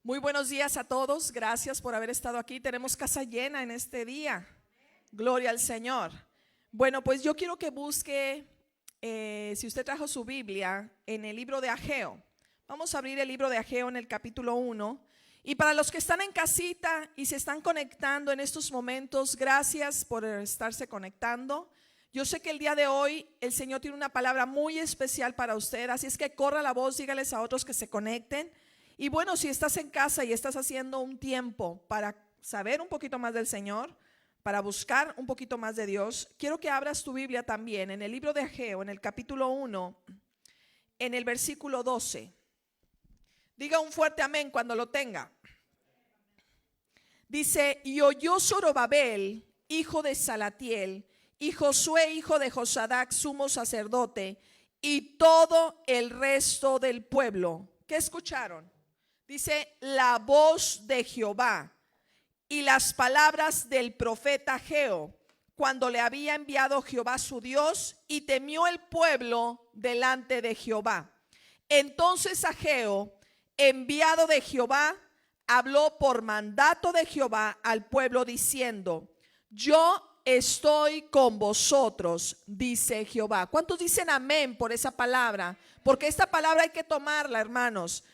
Muy buenos días a todos, gracias por haber estado aquí. Tenemos casa llena en este día, gloria al Señor. Bueno, pues yo quiero que busque, si usted trajo su Biblia, en el libro de Ageo. Vamos a abrir el libro de Ageo en el capítulo 1. Y para los que están en casita y se están conectando en estos momentos, gracias por estarse conectando. Yo sé que el día de hoy el Señor tiene una palabra muy especial para usted, así es que corra la voz, dígales a otros que se conecten. Y bueno, si estás en casa y estás haciendo un tiempo para saber un poquito más del Señor, para buscar un poquito más de Dios, quiero que abras tu Biblia también en el libro de Ageo, en el capítulo 1, en el versículo 12. Diga un fuerte amén cuando lo tenga. Dice: y oyó Zorobabel, hijo de Salatiel, y Josué, hijo de Josadac, sumo sacerdote, y todo el resto del pueblo. ¿Qué escucharon? Dice: la voz de Jehová y las palabras del profeta Ageo, cuando le había enviado Jehová su Dios, y temió el pueblo delante de Jehová. Entonces Ageo, enviado de Jehová, habló por mandato de Jehová al pueblo diciendo: yo estoy con vosotros, dice Jehová. ¿Cuántos dicen amén por esa palabra? Porque esta palabra hay que tomarla, hermanos.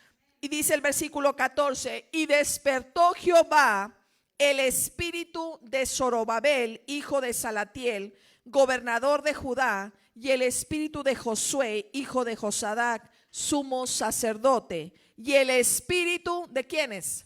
Y dice el versículo 14: y despertó Jehová el espíritu de Zorobabel, hijo de Salatiel, gobernador de Judá, y el espíritu de Josué, hijo de Josadac, sumo sacerdote, y el espíritu de ¿quiénes?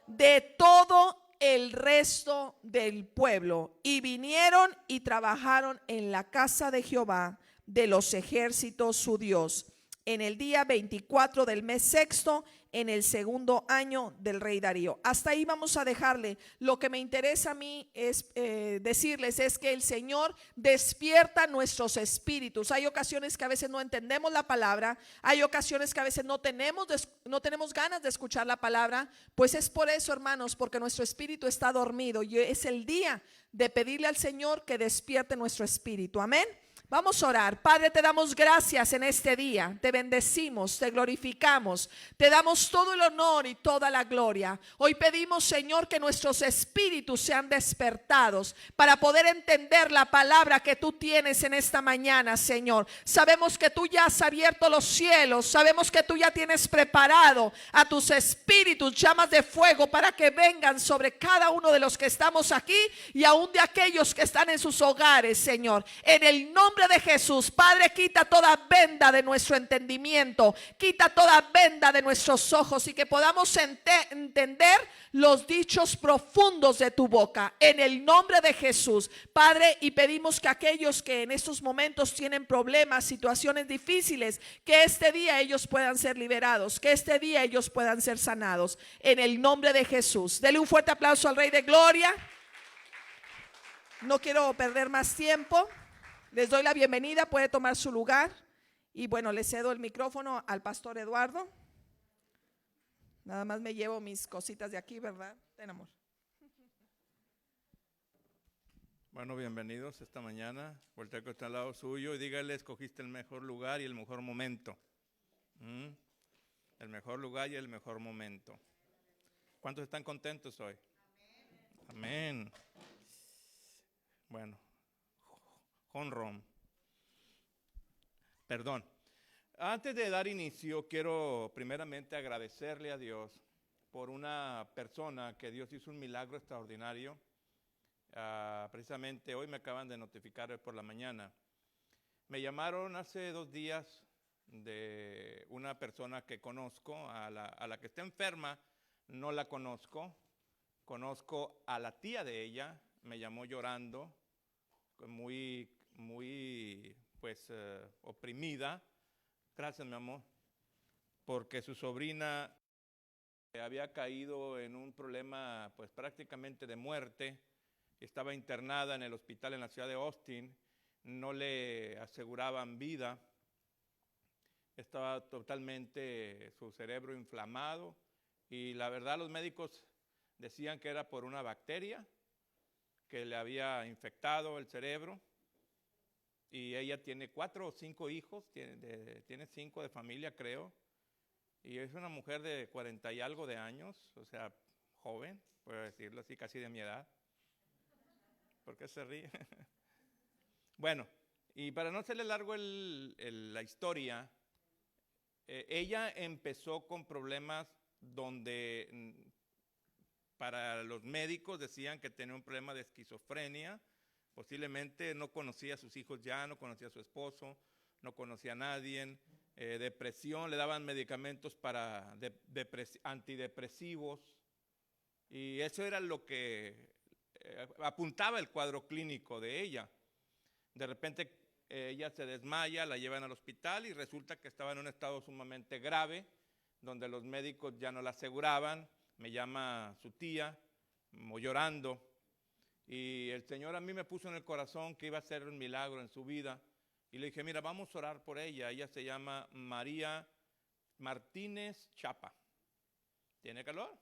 De todo el resto del pueblo, y vinieron y trabajaron en la casa de Jehová de los ejércitos su Dios, en el día 24 del mes sexto, en el segundo año del rey Darío. Hasta ahí vamos a dejarle. Lo que me interesa a mí es decirles es que el Señor despierta nuestros espíritus. Hay ocasiones que a veces no entendemos la palabra, hay ocasiones que a veces no tenemos ganas de escuchar la palabra. Pues es por eso, hermanos, porque nuestro espíritu está dormido y es el día de pedirle al Señor que despierte nuestro espíritu. Amén. Vamos a orar. Padre, te damos gracias en este día, te bendecimos, te glorificamos, te damos todo el honor y toda la gloria. Hoy pedimos, Señor, que nuestros espíritus sean despertados para poder entender la palabra que tú tienes en esta mañana, Señor. Sabemos que tú ya has abierto los cielos, sabemos que tú ya tienes preparado a tus espíritus llamas de fuego para que vengan sobre cada uno de los que estamos aquí y aún de aquellos que están en sus hogares, Señor. En el nombre de Jesús, Padre, quita toda venda de nuestro entendimiento, quita toda venda de nuestros ojos y que podamos entender los dichos profundos de tu boca, en el nombre de Jesús, Padre. Y pedimos que aquellos que en estos momentos tienen problemas, situaciones difíciles, que este día ellos puedan ser liberados, que este día ellos puedan ser sanados, en el nombre de Jesús. Dele un fuerte aplauso al Rey de Gloria. No quiero perder más tiempo. Les doy la bienvenida, puede tomar su lugar. Y bueno, le cedo el micrófono al pastor Eduardo. Nada más me llevo mis cositas de aquí, ¿verdad? Ten amor. Bueno, bienvenidos esta mañana. Voltea que está al lado suyo y dígale: escogiste el mejor lugar y el mejor momento. El mejor lugar y el mejor momento. ¿Cuántos están contentos hoy? Amén. Bueno. Honrom. Perdón. Antes de dar inicio, quiero primeramente agradecerle a Dios por una persona que Dios hizo un milagro extraordinario. Precisamente hoy me acaban de notificar por la mañana. Me llamaron hace 2 días de una persona que conozco, a la que está enferma, no la conozco. Conozco a la tía de ella, me llamó llorando, muy oprimida. Gracias, mi amor, porque su sobrina había caído en un problema pues prácticamente de muerte. Estaba internada en el hospital en la ciudad de Austin, no le aseguraban vida, estaba totalmente su cerebro inflamado y la verdad los médicos decían que era por una bacteria que le había infectado el cerebro. Y ella tiene 4 o 5 hijos, tiene 5 de familia, creo. Y es una mujer de 40 y algo de años, o sea, joven, puedo decirlo así, casi de mi edad. ¿Por qué se ríe? Bueno, y para no hacerle largo la historia, ella empezó con problemas donde para los médicos decían que tenía un problema de esquizofrenia, posiblemente no conocía a sus hijos ya, no conocía a su esposo, no conocía a nadie, depresión, le daban medicamentos para antidepresivos, y eso era lo que apuntaba el cuadro clínico de ella. De repente ella se desmaya, la llevan al hospital y resulta que estaba en un estado sumamente grave, donde los médicos ya no la aseguraban. Me llama su tía, llorando, y el Señor a mí me puso en el corazón que iba a hacer un milagro en su vida, y le dije, mira, vamos a orar por ella. Ella se llama María Martínez Chapa. ¿Tiene calor?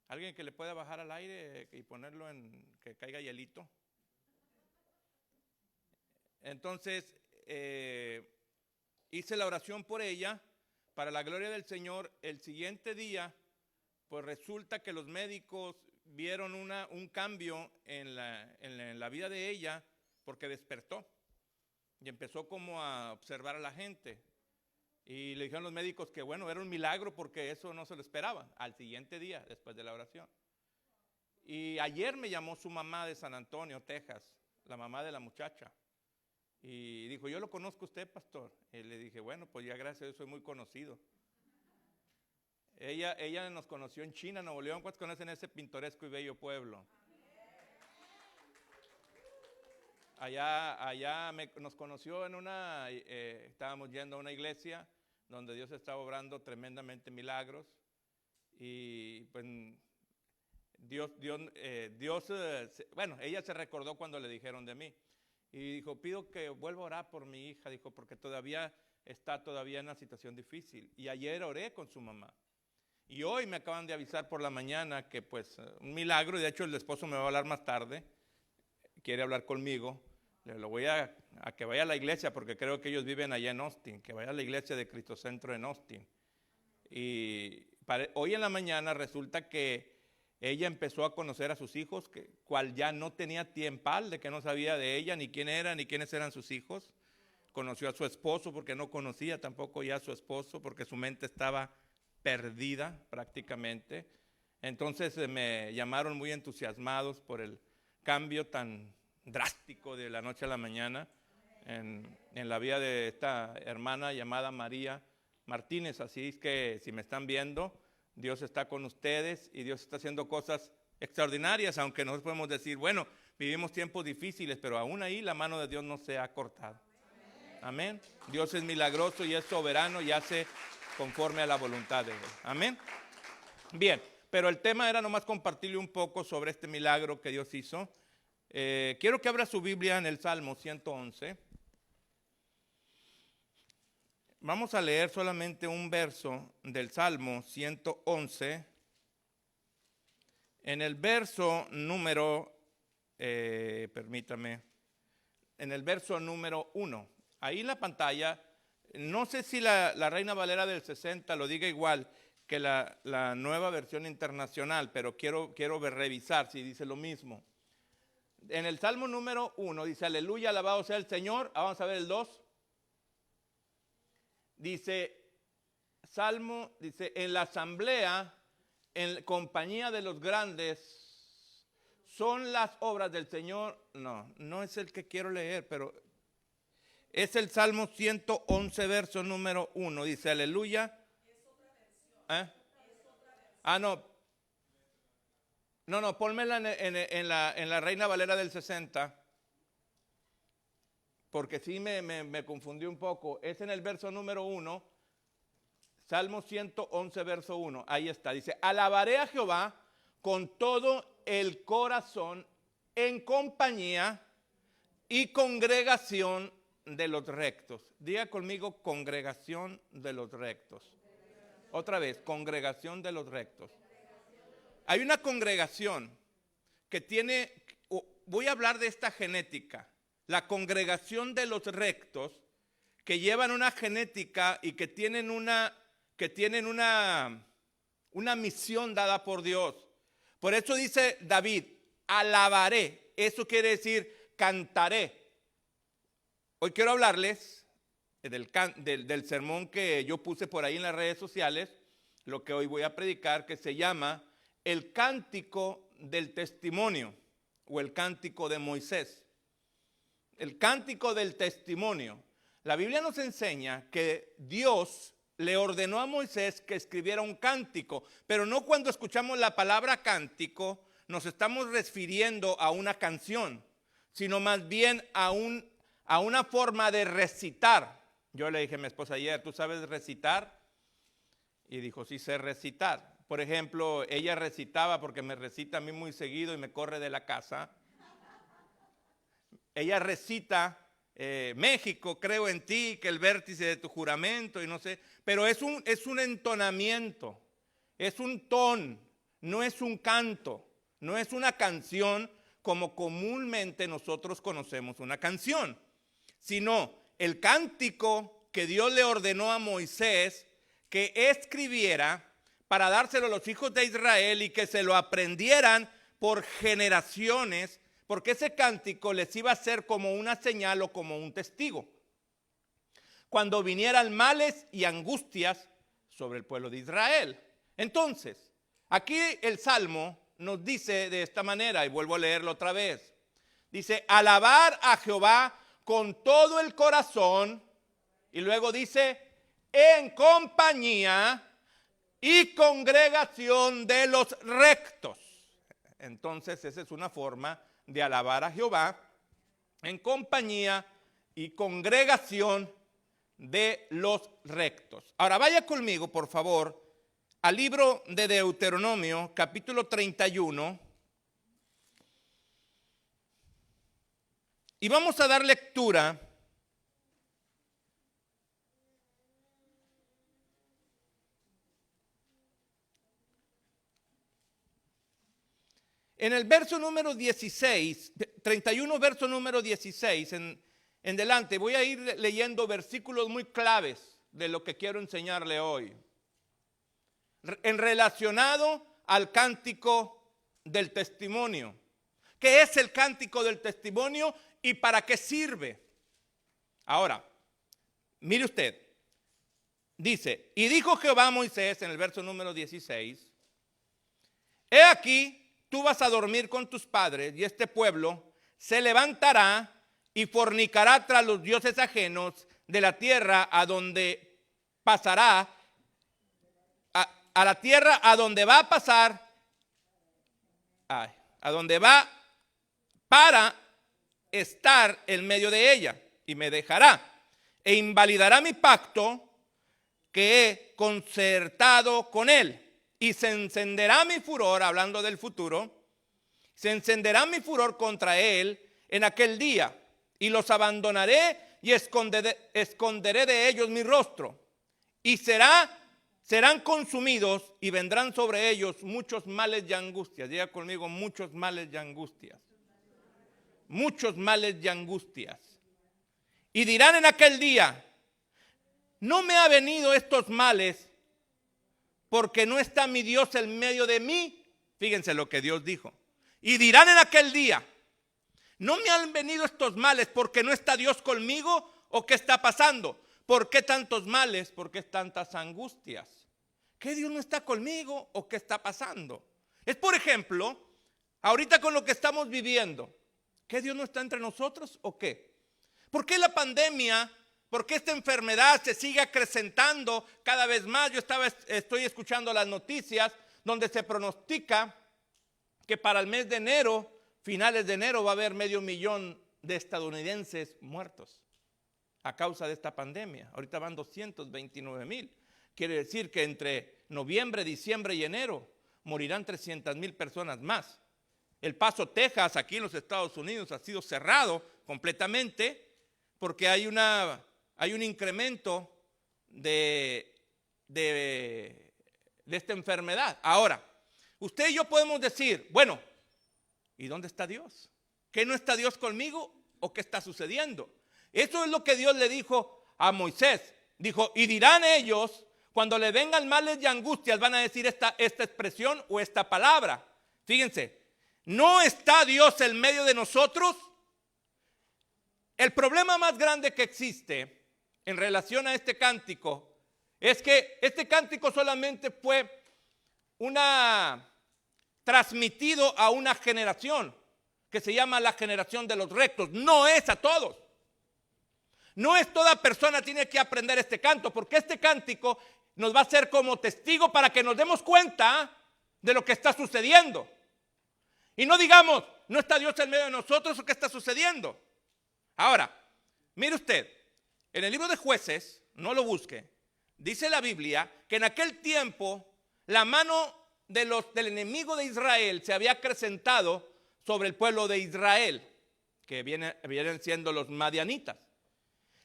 ¿Alguien que le pueda bajar al aire y ponerlo en que caiga hielito? Entonces, hice la oración por ella, para la gloria del Señor. El siguiente día, pues resulta que los médicos vieron un cambio en la vida de ella, porque despertó y empezó como a observar a la gente. Y le dijeron los médicos que bueno, era un milagro porque eso no se lo esperaban, al siguiente día, después de la oración. Y ayer me llamó su mamá de San Antonio, Texas, la mamá de la muchacha. Y dijo, yo lo conozco a usted, pastor. Y le dije, bueno, pues ya gracias a Dios soy muy conocido. Ella nos conoció en China, Nuevo León. ¿Cuántos conocen ese pintoresco y bello pueblo? Allá nos conoció en estábamos yendo a una iglesia donde Dios estaba obrando tremendamente milagros. Y pues bueno, ella se recordó cuando le dijeron de mí. Y dijo, pido que vuelva a orar por mi hija, dijo, porque está todavía en una situación difícil. Y ayer oré con su mamá. Y hoy me acaban de avisar por la mañana que pues un milagro, y de hecho el esposo me va a hablar más tarde, quiere hablar conmigo. Lo voy a que vaya a la iglesia, porque creo que ellos viven allá en Austin, que vaya a la iglesia de Cristo Centro en Austin. Y hoy en la mañana resulta que ella empezó a conocer a sus hijos, cual ya no tenía tiempo, de que no sabía de ella, ni quién era, ni quiénes eran sus hijos. Conoció a su esposo, porque no conocía tampoco ya a su esposo, porque su mente estaba perdida prácticamente. Entonces me llamaron muy entusiasmados por el cambio tan drástico de la noche a la mañana en la vida de esta hermana llamada María Martínez. Así es que si me están viendo, Dios está con ustedes y Dios está haciendo cosas extraordinarias, aunque nosotros podemos decir, bueno, vivimos tiempos difíciles, pero aún ahí la mano de Dios no se ha cortado. Amén. Dios es milagroso y es soberano y hace conforme a la voluntad de Él. Amén. Bien, pero el tema era nomás compartirle un poco sobre este milagro que Dios hizo. Quiero que abra su Biblia en el Salmo 111. Vamos a leer solamente un verso del Salmo 111. En el verso número, permítame, en el verso número 1. Ahí en la pantalla, no sé si la Reina Valera del 60 lo diga igual que la nueva versión internacional, pero quiero revisar si dice lo mismo. En el Salmo número 1 dice, aleluya, alabado sea el Señor. Vamos a ver el 2. Dice, Salmo, dice, en la asamblea, en compañía de los grandes, son las obras del Señor. No es el que quiero leer, pero es el Salmo 111, verso número 1. Dice, aleluya. Es otra versión. No, pónmela en la Reina Valera del 60. Porque sí me confundí un poco. Es en el verso número 1, Salmo 111, verso 1. Ahí está, dice, alabaré a Jehová con todo el corazón, en compañía y congregación de los rectos. Diga conmigo, congregación de los rectos. Otra vez, congregación de los rectos. Hay una congregación que tiene, voy a hablar de esta genética. La congregación de los rectos, que llevan una genética y que tienen una que tienen una misión dada por Dios. Por eso dice David, alabaré. Eso quiere decir cantaré. Hoy quiero hablarles del sermón que yo puse por ahí en las redes sociales, lo que hoy voy a predicar, que se llama el cántico del testimonio o el cántico de Moisés. El cántico del testimonio. La Biblia nos enseña que Dios le ordenó a Moisés que escribiera un cántico, pero no cuando escuchamos la palabra cántico nos estamos refiriendo a una canción, sino más bien a una forma de recitar. Yo le dije a mi esposa ayer, ¿tú sabes recitar? Y dijo, sí sé recitar. Por ejemplo, ella recitaba, porque me recita a mí muy seguido y me corre de la casa. Ella recita, México, creo en ti, que el vértice de tu juramento y no sé. Pero es un entonamiento, es un ton, no es un canto, no es una canción como comúnmente nosotros conocemos una canción, sino el cántico que Dios le ordenó a Moisés que escribiera para dárselo a los hijos de Israel y que se lo aprendieran por generaciones, porque ese cántico les iba a ser como una señal o como un testigo cuando vinieran males y angustias sobre el pueblo de Israel. Entonces, aquí el Salmo nos dice de esta manera, y vuelvo a leerlo otra vez. Dice, alabar a Jehová con todo el corazón, y luego dice, en compañía y congregación de los rectos. Entonces, esa es una forma de alabar a Jehová en compañía y congregación de los rectos. Ahora vaya conmigo, por favor, al libro de Deuteronomio, capítulo 31. Y vamos a dar lectura en el verso número 16, 31 verso número 16 en delante. Voy a ir leyendo versículos muy claves de lo que quiero enseñarle hoy. En relacionado al cántico del testimonio. ¿Qué es el cántico del testimonio y para qué sirve? Ahora, mire usted. Dice, y dijo Jehová a Moisés en el verso número 16, he aquí, tú vas a dormir con tus padres y este pueblo se levantará y fornicará tras los dioses ajenos de la tierra a donde pasará, a la tierra a donde va a pasar, a donde va para estar en medio de ella, y me dejará e invalidará mi pacto que he concertado con él. Y se encenderá mi furor, hablando del futuro, se encenderá mi furor contra él en aquel día, y los abandonaré y esconderé de ellos mi rostro, y serán consumidos y vendrán sobre ellos muchos males y angustias. Diga conmigo, muchos males y angustias. Muchos males y angustias. Y dirán en aquel día, no me ha venido estos males porque no está mi Dios en medio de mí. Fíjense lo que Dios dijo. Y dirán en aquel día, no me han venido estos males porque no está Dios conmigo, o qué está pasando. ¿Por qué tantos males? ¿Por qué tantas angustias? ¿Que Dios no está conmigo o qué está pasando? Es, por ejemplo, ahorita con lo que estamos viviendo, ¿que Dios no está entre nosotros o qué? ¿Por qué la pandemia? ¿Por qué esta enfermedad se sigue acrecentando cada vez más? Yo estoy escuchando las noticias donde se pronostica que para el mes de enero, finales de enero, va a haber 500,000 de estadounidenses muertos a causa de esta pandemia. Ahorita van 229,000. Quiere decir que entre noviembre, diciembre y enero morirán 300,000 personas más. El Paso, Texas, aquí en los Estados Unidos, ha sido cerrado completamente porque hay un incremento de esta enfermedad. Ahora, usted y yo podemos decir, bueno, ¿y dónde está Dios? ¿Que no está Dios conmigo o qué está sucediendo? Eso es lo que Dios le dijo a Moisés. Dijo, y dirán ellos, Cuando le vengan males y angustias van a decir esta expresión o esta palabra. Fíjense, ¿no está Dios en medio de nosotros? El problema más grande que existe en relación a este cántico es que este cántico solamente fue transmitido a una generación que se llama la generación de los rectos. No es a todos. No es toda persona tiene que aprender este canto, porque este cántico nos va a ser como testigo para que nos demos cuenta de lo que está sucediendo. Y no digamos, no está Dios en medio de nosotros o qué está sucediendo. Ahora, mire usted, en el libro de Jueces, no lo busque, dice la Biblia que en aquel tiempo la mano del enemigo de Israel se había acrecentado sobre el pueblo de Israel, que vienen siendo los madianitas.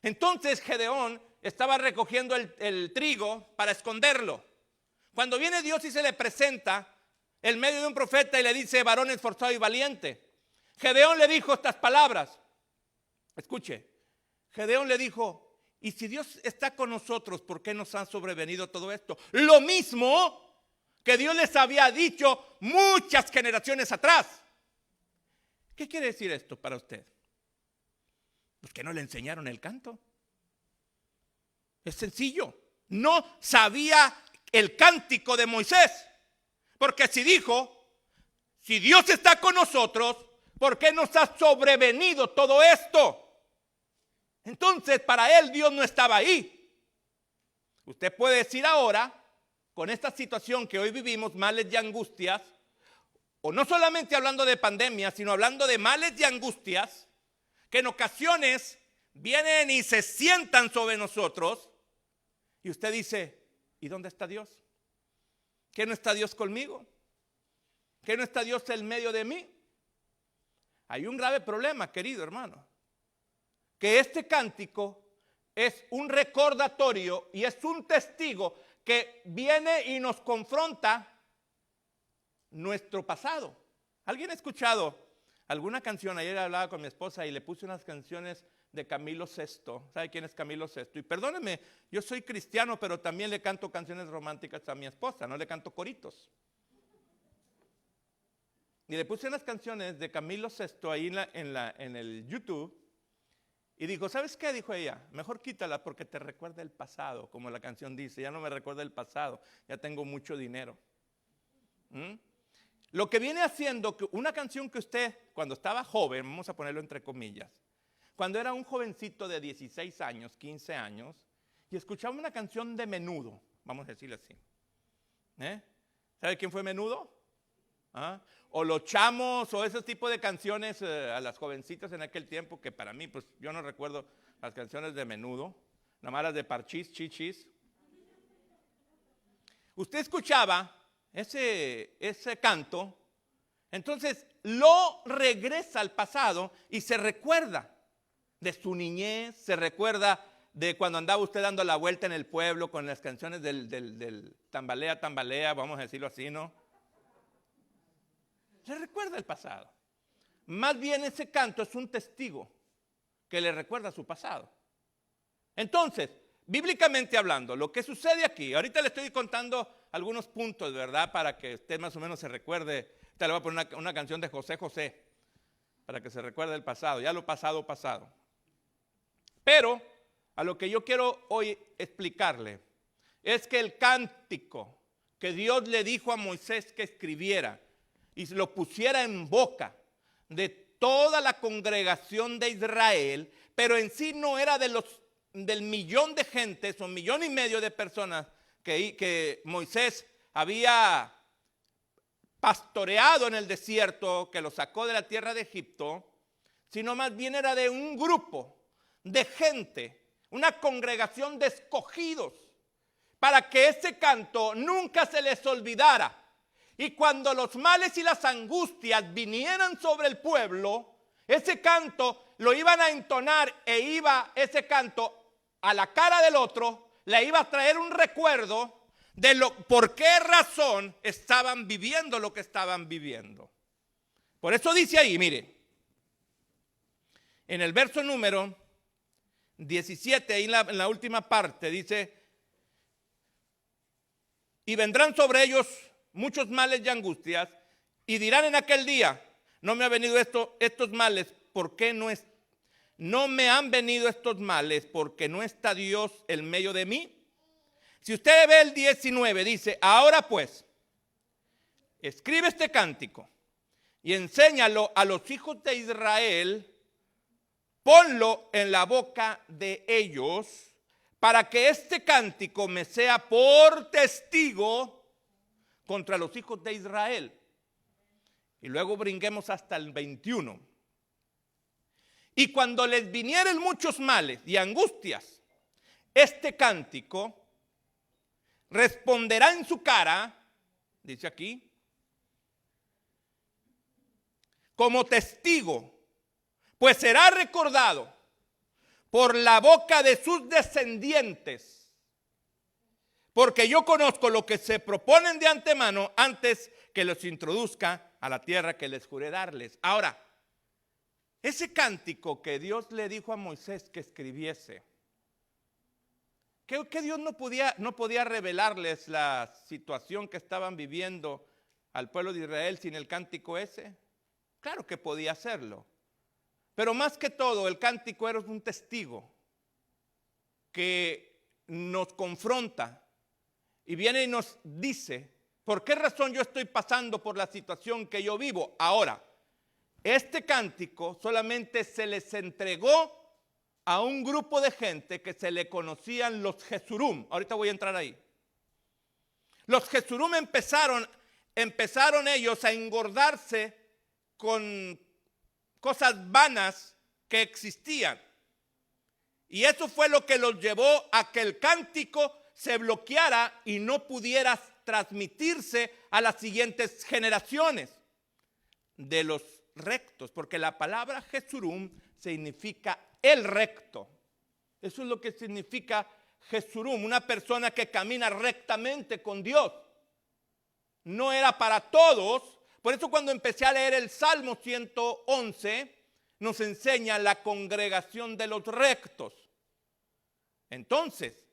Entonces Gedeón estaba recogiendo el trigo para esconderlo. Cuando viene Dios y se le presenta en medio de un profeta y le dice: varón esforzado y valiente, Gedeón le dijo estas palabras. Escuche, Gedeón le dijo: y si Dios está con nosotros, ¿por qué nos ha sobrevenido todo esto? Lo mismo que Dios les había dicho muchas generaciones atrás. ¿Qué quiere decir esto para usted? Pues que no le enseñaron el canto. Es sencillo. No sabía el cántico de Moisés. Porque si dijo, si Dios está con nosotros, ¿por qué nos ha sobrevenido todo esto? Entonces para él Dios no estaba ahí. Usted puede decir ahora, con esta situación que hoy vivimos, males y angustias, o no solamente hablando de pandemia, sino hablando de males y angustias, que en ocasiones vienen y se sientan sobre nosotros, y usted dice: ¿y dónde está Dios? ¿Qué no está Dios conmigo? ¿Qué no está Dios en medio de mí? Hay un grave problema, querido hermano, que este cántico es un recordatorio y es un testigo que viene y nos confronta nuestro pasado. ¿Alguien ha escuchado alguna canción? Ayer hablaba con mi esposa y le puse unas canciones de Camilo Sesto. ¿Sabe quién es Camilo Sesto? Y perdóneme, yo soy cristiano, pero también le canto canciones románticas a mi esposa, no le canto coritos. Y le puse unas canciones de Camilo Sesto ahí en el YouTube. Y dijo: ¿sabes qué? Dijo ella: mejor quítala porque te recuerda el pasado, como la canción dice. Ya no me recuerda el pasado, ya tengo mucho dinero. Lo que viene haciendo que una canción que usted, cuando estaba joven, vamos a ponerlo entre comillas, cuando era un jovencito de 16 años, 15 años, y escuchaba una canción de Menudo, vamos a decirle así. ¿Sabe quién fue Menudo? O Los Chamos, o ese tipo de canciones a las jovencitas en aquel tiempo, que para mí, pues yo no recuerdo las canciones de Menudo, nada más las de Parchís, Chichis. Usted escuchaba ese canto, entonces lo regresa al pasado y se recuerda de su niñez, se recuerda de cuando andaba usted dando la vuelta en el pueblo con las canciones del tambalea, tambalea, vamos a decirlo así, ¿no? Le recuerda el pasado. Más bien ese canto es un testigo que le recuerda su pasado. Entonces, bíblicamente hablando, lo que sucede aquí, ahorita le estoy contando algunos puntos, ¿verdad? Para que usted más o menos se recuerde. Te le voy a poner una canción de José José, para que se recuerde el pasado, ya lo pasado, pasado. Pero a lo que yo quiero hoy explicarle es que el cántico que Dios le dijo a Moisés que escribiera y lo pusiera en boca de toda la congregación de Israel, pero en sí no era del millón de gentes o 1,5 millones de personas que Moisés había pastoreado en el desierto, que lo sacó de la tierra de Egipto, sino más bien era de un grupo de gente, una congregación de escogidos, para que ese canto nunca se les olvidara. Y cuando los males y las angustias vinieran sobre el pueblo, ese canto lo iban a entonar e iba ese canto a la cara del otro, le iba a traer un recuerdo de por qué razón estaban viviendo lo que estaban viviendo. Por eso dice ahí, mire, en el verso número 17, ahí en la última parte, dice: y vendrán sobre ellos muchos males y angustias, y dirán en aquel día, no me ha venido estos males, ¿por qué no me han venido estos males? Porque no está Dios en medio de mí. Si usted ve el 19, dice, ahora pues, escribe este cántico y enséñalo a los hijos de Israel, ponlo en la boca de ellos, para que este cántico me sea por testigo contra los hijos de Israel. Y luego brinquemos hasta el 21. Y cuando les vinieren muchos males y angustias, este cántico responderá en su cara, dice aquí, como testigo, pues será recordado por la boca de sus descendientes, porque yo conozco lo que se proponen de antemano antes que los introduzca a la tierra que les juré darles. Ahora, ese cántico que Dios le dijo a Moisés que escribiese, que Dios no podía revelarles la situación que estaban viviendo al pueblo de Israel sin el cántico ese. Claro que podía hacerlo. Pero más que todo, el cántico era un testigo que nos confronta y viene y nos dice, ¿por qué razón yo estoy pasando por la situación que yo vivo? Ahora, este cántico solamente se les entregó a un grupo de gente que se le conocían los Jesurum. Ahorita voy a entrar ahí. Los Jesurum empezaron ellos a engordarse con cosas vanas que existían. Y eso fue lo que los llevó a que el cántico se bloqueara y no pudiera transmitirse a las siguientes generaciones de los rectos, porque la palabra Jesurum significa el recto. Eso es lo que significa Jesurum, una persona que camina rectamente con Dios. No era para todos. Por eso cuando empecé a leer el Salmo 111, nos enseña la congregación de los rectos. Entonces,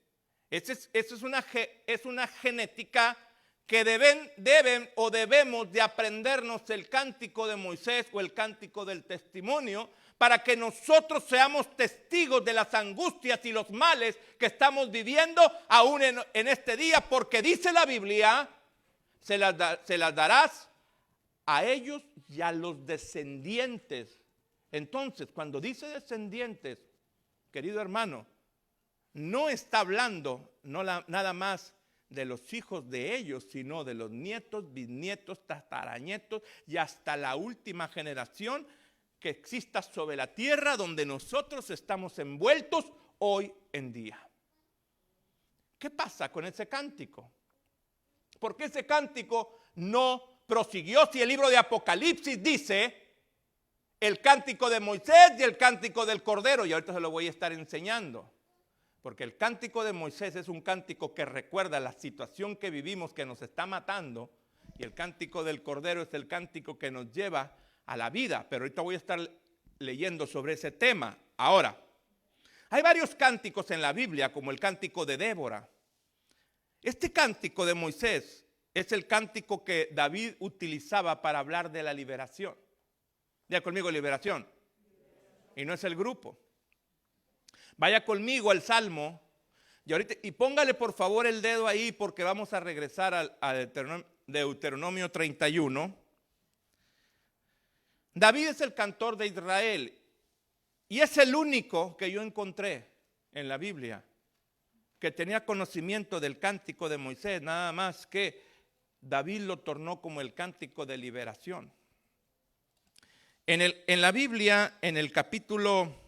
esa es una genética que debemos de aprendernos el cántico de Moisés o el cántico del testimonio, para que nosotros seamos testigos de las angustias y los males que estamos viviendo aún en este día, porque dice la Biblia, se las darás a ellos y a los descendientes. Entonces, cuando dice descendientes, querido hermano, no está hablando nada más de los hijos de ellos, sino de los nietos, bisnietos, tataranietos y hasta la última generación que exista sobre la tierra donde nosotros estamos envueltos hoy en día. ¿Qué pasa con ese cántico? ¿Por qué ese cántico no prosiguió si el libro de Apocalipsis dice el cántico de Moisés y el cántico del Cordero? Y ahorita se lo voy a estar enseñando. Porque el cántico de Moisés es un cántico que recuerda la situación que vivimos, que nos está matando. Y el cántico del Cordero es el cántico que nos lleva a la vida. Pero ahorita voy a estar leyendo sobre ese tema. Ahora, hay varios cánticos en la Biblia, como el cántico de Débora. Este cántico de Moisés es el cántico que David utilizaba para hablar de la liberación. Diga conmigo, liberación. Y no es el grupo. Vaya conmigo al Salmo y póngale por favor el dedo ahí, porque vamos a regresar a Deuteronomio 31. David es el cantor de Israel y es el único que yo encontré en la Biblia que tenía conocimiento del cántico de Moisés, nada más que David lo tornó como el cántico de liberación. En la Biblia, en el capítulo...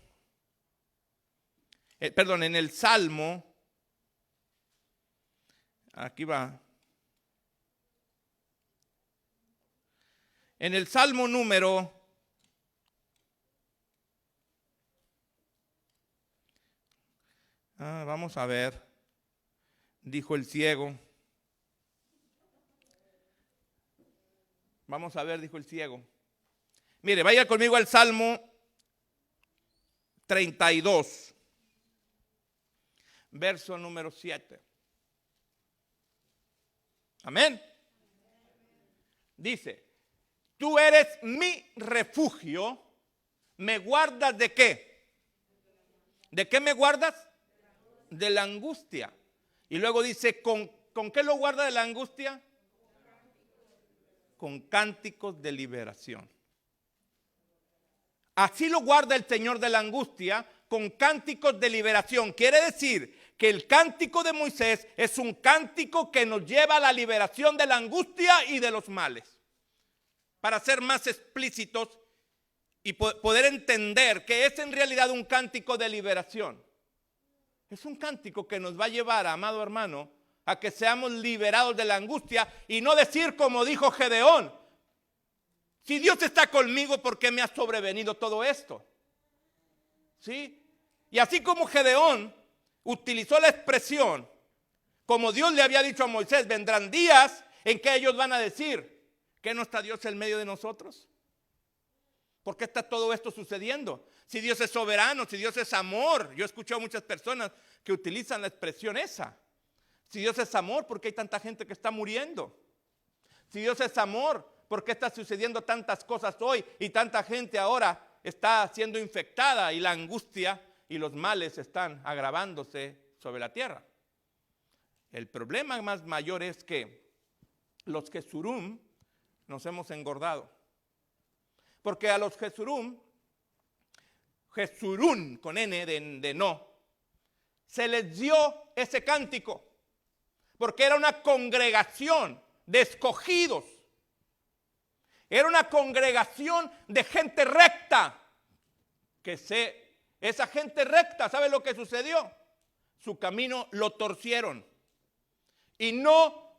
en el Salmo, aquí va, en el Salmo número, vamos a ver, dijo el ciego, vamos a ver, dijo el ciego. Mire, vaya conmigo al Salmo 32. Verso número 7. Amén. Dice, tú eres mi refugio, ¿me guardas de qué? ¿De qué me guardas? De la angustia. Y luego dice, ¿con qué lo guarda de la angustia? Con cánticos de liberación. Así lo guarda el Señor de la angustia, con cánticos de liberación. Quiere decir que el cántico de Moisés es un cántico que nos lleva a la liberación de la angustia y de los males. Para ser más explícitos y poder entender que es en realidad un cántico de liberación. Es un cántico que nos va a llevar, amado hermano, a que seamos liberados de la angustia y no decir como dijo Gedeón, si Dios está conmigo, ¿por qué me ha sobrevenido todo esto? ¿Sí? Y así como Gedeón utilizó la expresión, como Dios le había dicho a Moisés, vendrán días en que ellos van a decir, ¿que no está Dios en medio de nosotros? ¿Por qué está todo esto sucediendo? Si Dios es soberano, si Dios es amor. Yo he escuchado a muchas personas que utilizan la expresión esa. Si Dios es amor, ¿por qué hay tanta gente que está muriendo? Si Dios es amor, ¿por qué está sucediendo tantas cosas hoy y tanta gente ahora está siendo infectada y la angustia y los males están agravándose sobre la tierra? El problema más mayor es que los Jesurum nos hemos engordado. Porque a los Jesurún con N de no, se les dio ese cántico. Porque era una congregación de escogidos. Era una congregación de gente recta. Esa gente recta, ¿sabe lo que sucedió? Su camino lo torcieron. Y no,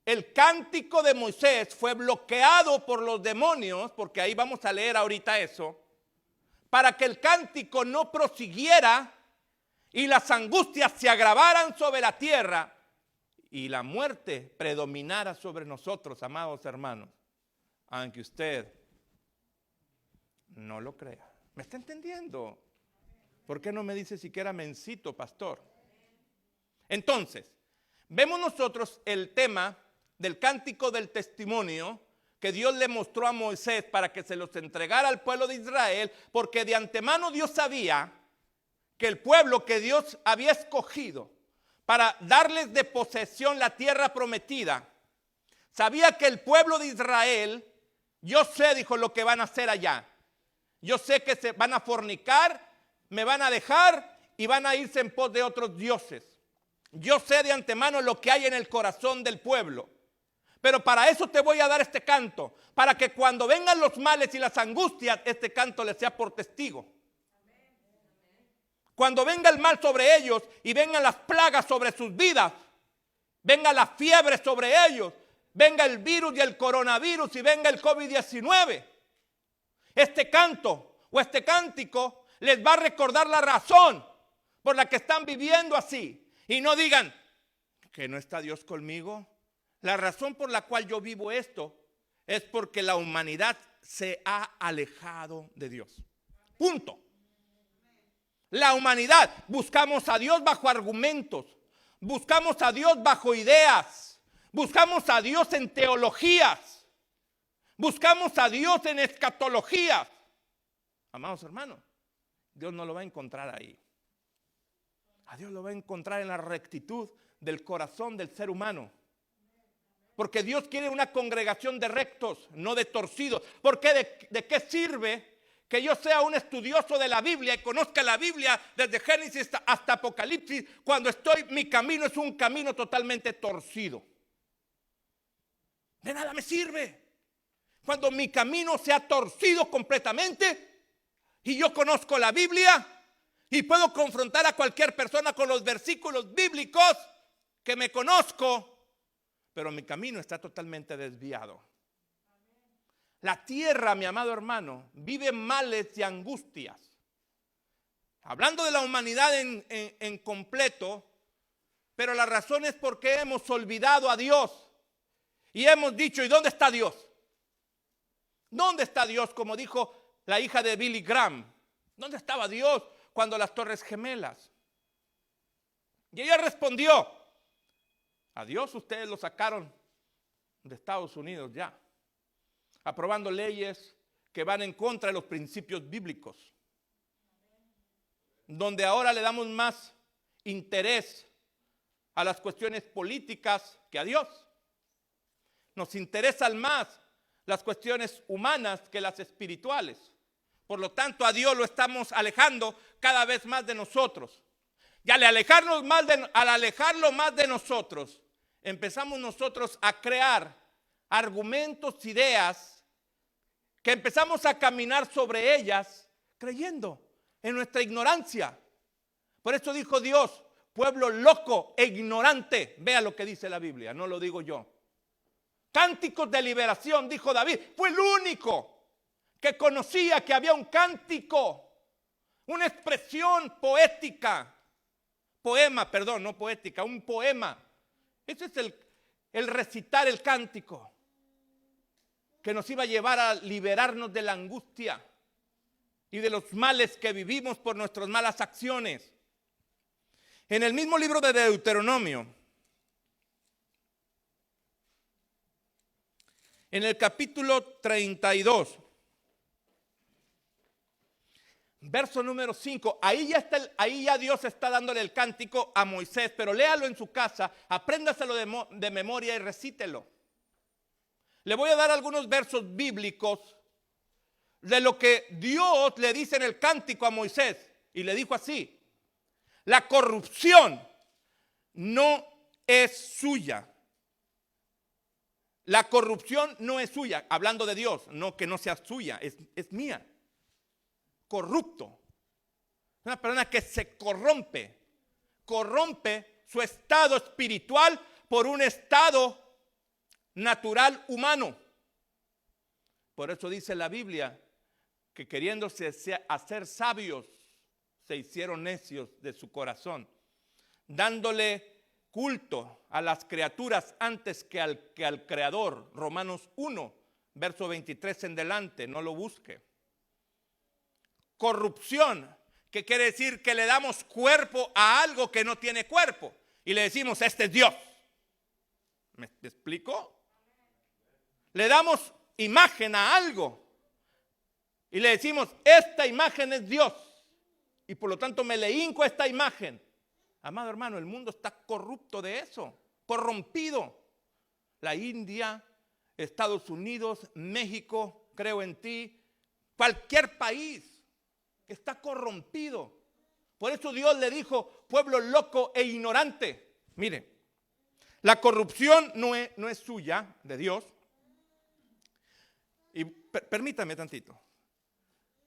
el cántico de Moisés fue bloqueado por los demonios, porque ahí vamos a leer ahorita eso, para que el cántico no prosiguiera y las angustias se agravaran sobre la tierra y la muerte predominara sobre nosotros, amados hermanos. Aunque usted no lo crea. ¿Me está entendiendo? ¿Por qué no me dice siquiera mencito, pastor? Entonces, vemos nosotros el tema del cántico del testimonio que Dios le mostró a Moisés para que se los entregara al pueblo de Israel, porque de antemano Dios sabía que el pueblo que Dios había escogido para darles de posesión la tierra prometida, sabía que el pueblo de Israel, yo sé, dijo, lo que van a hacer allá. Yo sé que se van a fornicar, me van a dejar y van a irse en pos de otros dioses. Yo sé de antemano lo que hay en el corazón del pueblo. Pero para eso te voy a dar este canto, para que cuando vengan los males y las angustias, este canto les sea por testigo. Cuando venga el mal sobre ellos y vengan las plagas sobre sus vidas, venga la fiebre sobre ellos, venga el virus y el coronavirus y venga el COVID-19, este canto o este cántico les va a recordar la razón por la que están viviendo así. Y no digan que no está Dios conmigo. La razón por la cual yo vivo esto es porque la humanidad se ha alejado de Dios. Punto. La humanidad, buscamos a Dios bajo argumentos, buscamos a Dios bajo ideas, buscamos a Dios en teologías, buscamos a Dios en escatologías. Amados hermanos, Dios no lo va a encontrar ahí. A Dios lo va a encontrar en la rectitud del corazón del ser humano. Porque Dios quiere una congregación de rectos, no de torcidos. Porque ¿de qué sirve que yo sea un estudioso de la Biblia y conozca la Biblia desde Génesis hasta Apocalipsis, cuando mi camino es un camino totalmente torcido? De nada me sirve. Cuando mi camino se ha torcido completamente y yo conozco la Biblia y puedo confrontar a cualquier persona con los versículos bíblicos que me conozco, pero mi camino está totalmente desviado. La tierra, mi amado hermano, vive males y angustias. Hablando de la humanidad en completo, pero la razón es porque hemos olvidado a Dios y hemos dicho, ¿y dónde está Dios? ¿Dónde está Dios? Como dijo la hija de Billy Graham. ¿Dónde estaba Dios cuando las Torres Gemelas? Y ella respondió, a Dios ustedes lo sacaron de Estados Unidos ya, aprobando leyes que van en contra de los principios bíblicos, donde ahora le damos más interés a las cuestiones políticas que a Dios. Nos interesan más las cuestiones humanas que las espirituales. Por lo tanto, a Dios lo estamos alejando cada vez más de nosotros. Y al alejarlo más de nosotros, empezamos nosotros a crear argumentos, ideas, que empezamos a caminar sobre ellas creyendo en nuestra ignorancia. Por eso dijo Dios, pueblo loco e ignorante. Vea lo que dice la Biblia, no lo digo yo. Cánticos de liberación, dijo David, fue el único que conocía que había un cántico, una expresión poética, no poética, un poema. Ese es el recitar el cántico que nos iba a llevar a liberarnos de la angustia y de los males que vivimos por nuestras malas acciones. En el mismo libro de Deuteronomio, en el capítulo 32, verso número 5, ahí ya Dios está dándole el cántico a Moisés, pero léalo en su casa, apréndaselo de memoria y recítelo. Le voy a dar algunos versos bíblicos de lo que Dios le dice en el cántico a Moisés. Y le dijo así: la corrupción no es suya. La corrupción no es suya, hablando de Dios, no que no sea suya, es mía. Corrupto. Una persona que se corrompe su estado espiritual por un estado natural humano. Por eso dice la Biblia que queriéndose hacer sabios, se hicieron necios de su corazón, dándole culto a las criaturas antes que al Creador. Romanos 1, verso 23 en delante, no lo busque. Corrupción, que quiere decir que le damos cuerpo a algo que no tiene cuerpo y le decimos, este es Dios. ¿Me explico? Le damos imagen a algo y le decimos, esta imagen es Dios y por lo tanto me le hinco a esta imagen. Amado hermano, el mundo está corrupto de eso, corrompido. La India, Estados Unidos, México, creo en ti, cualquier país está corrompido. Por eso Dios le dijo, pueblo loco e ignorante. Mire, la corrupción no es suya, de Dios. Y permítame tantito.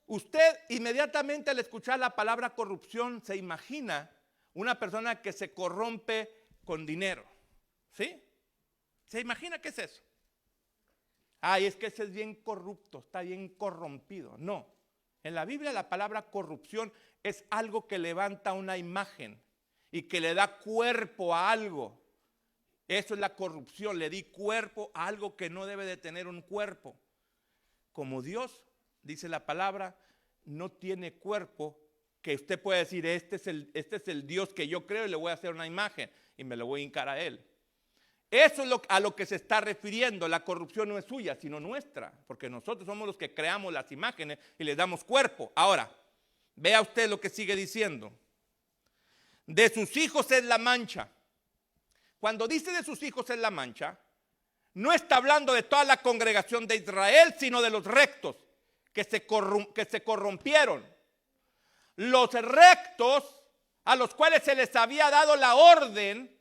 Usted inmediatamente al escuchar la palabra corrupción se imagina una persona que se corrompe con dinero. ¿Sí? ¿Se imagina qué es eso? Ay, es que ese es bien corrupto, está bien corrompido. No. En la Biblia la palabra corrupción es algo que levanta una imagen y que le da cuerpo a algo. Eso es la corrupción, le di cuerpo a algo que no debe de tener un cuerpo. Como Dios, dice la palabra, no tiene cuerpo, que usted puede decir, este es el Dios que yo creo y le voy a hacer una imagen y me lo voy a hincar a él. Eso es a lo que se está refiriendo. La corrupción no es suya, sino nuestra, porque nosotros somos los que creamos las imágenes y les damos cuerpo. Ahora, vea usted lo que sigue diciendo. De sus hijos es la mancha. Cuando dice de sus hijos es la mancha, no está hablando de toda la congregación de Israel, sino de los rectos que se corrompieron. Los rectos a los cuales se les había dado la orden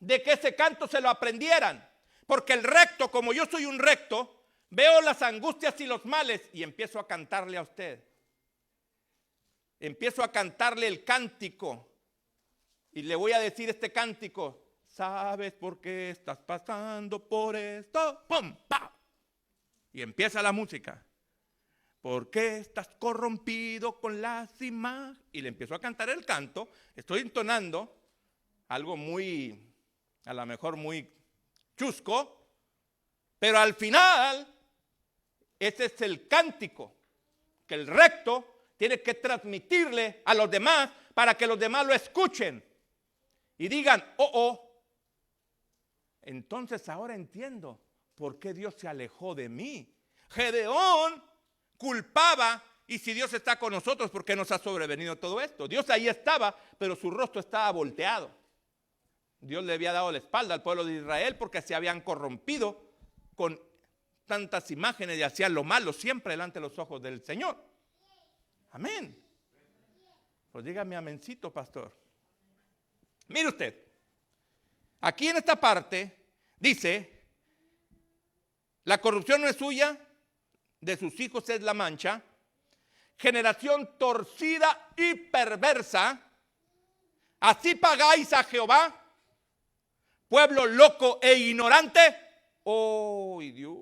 de que ese canto se lo aprendieran. Porque el recto, como yo soy un recto, veo las angustias y los males y empiezo a cantarle a usted. Empiezo a cantarle el cántico y le voy a decir este cántico. ¿Sabes por qué estás pasando por esto? ¡Pum! ¡Pa! Y empieza la música. ¿Por qué estás corrompido con las imágenes? Y le empiezo a cantar el canto. Estoy entonando algo muy, a lo mejor muy chusco, pero al final ese es el cántico que el recto tiene que transmitirle a los demás para que los demás lo escuchen y digan, Entonces ahora entiendo por qué Dios se alejó de mí. Gedeón culpaba, y si Dios está con nosotros, ¿por qué nos ha sobrevenido todo esto? Dios ahí estaba, pero su rostro estaba volteado. Dios le había dado la espalda al pueblo de Israel porque se habían corrompido con tantas imágenes y hacían lo malo siempre delante de los ojos del Señor. Amén. Pues dígame amencito, pastor. Mire usted, aquí en esta parte dice, la corrupción no es suya, de sus hijos es la mancha, generación torcida y perversa, así pagáis a Jehová, pueblo loco e ignorante. ¡Oh, Dios!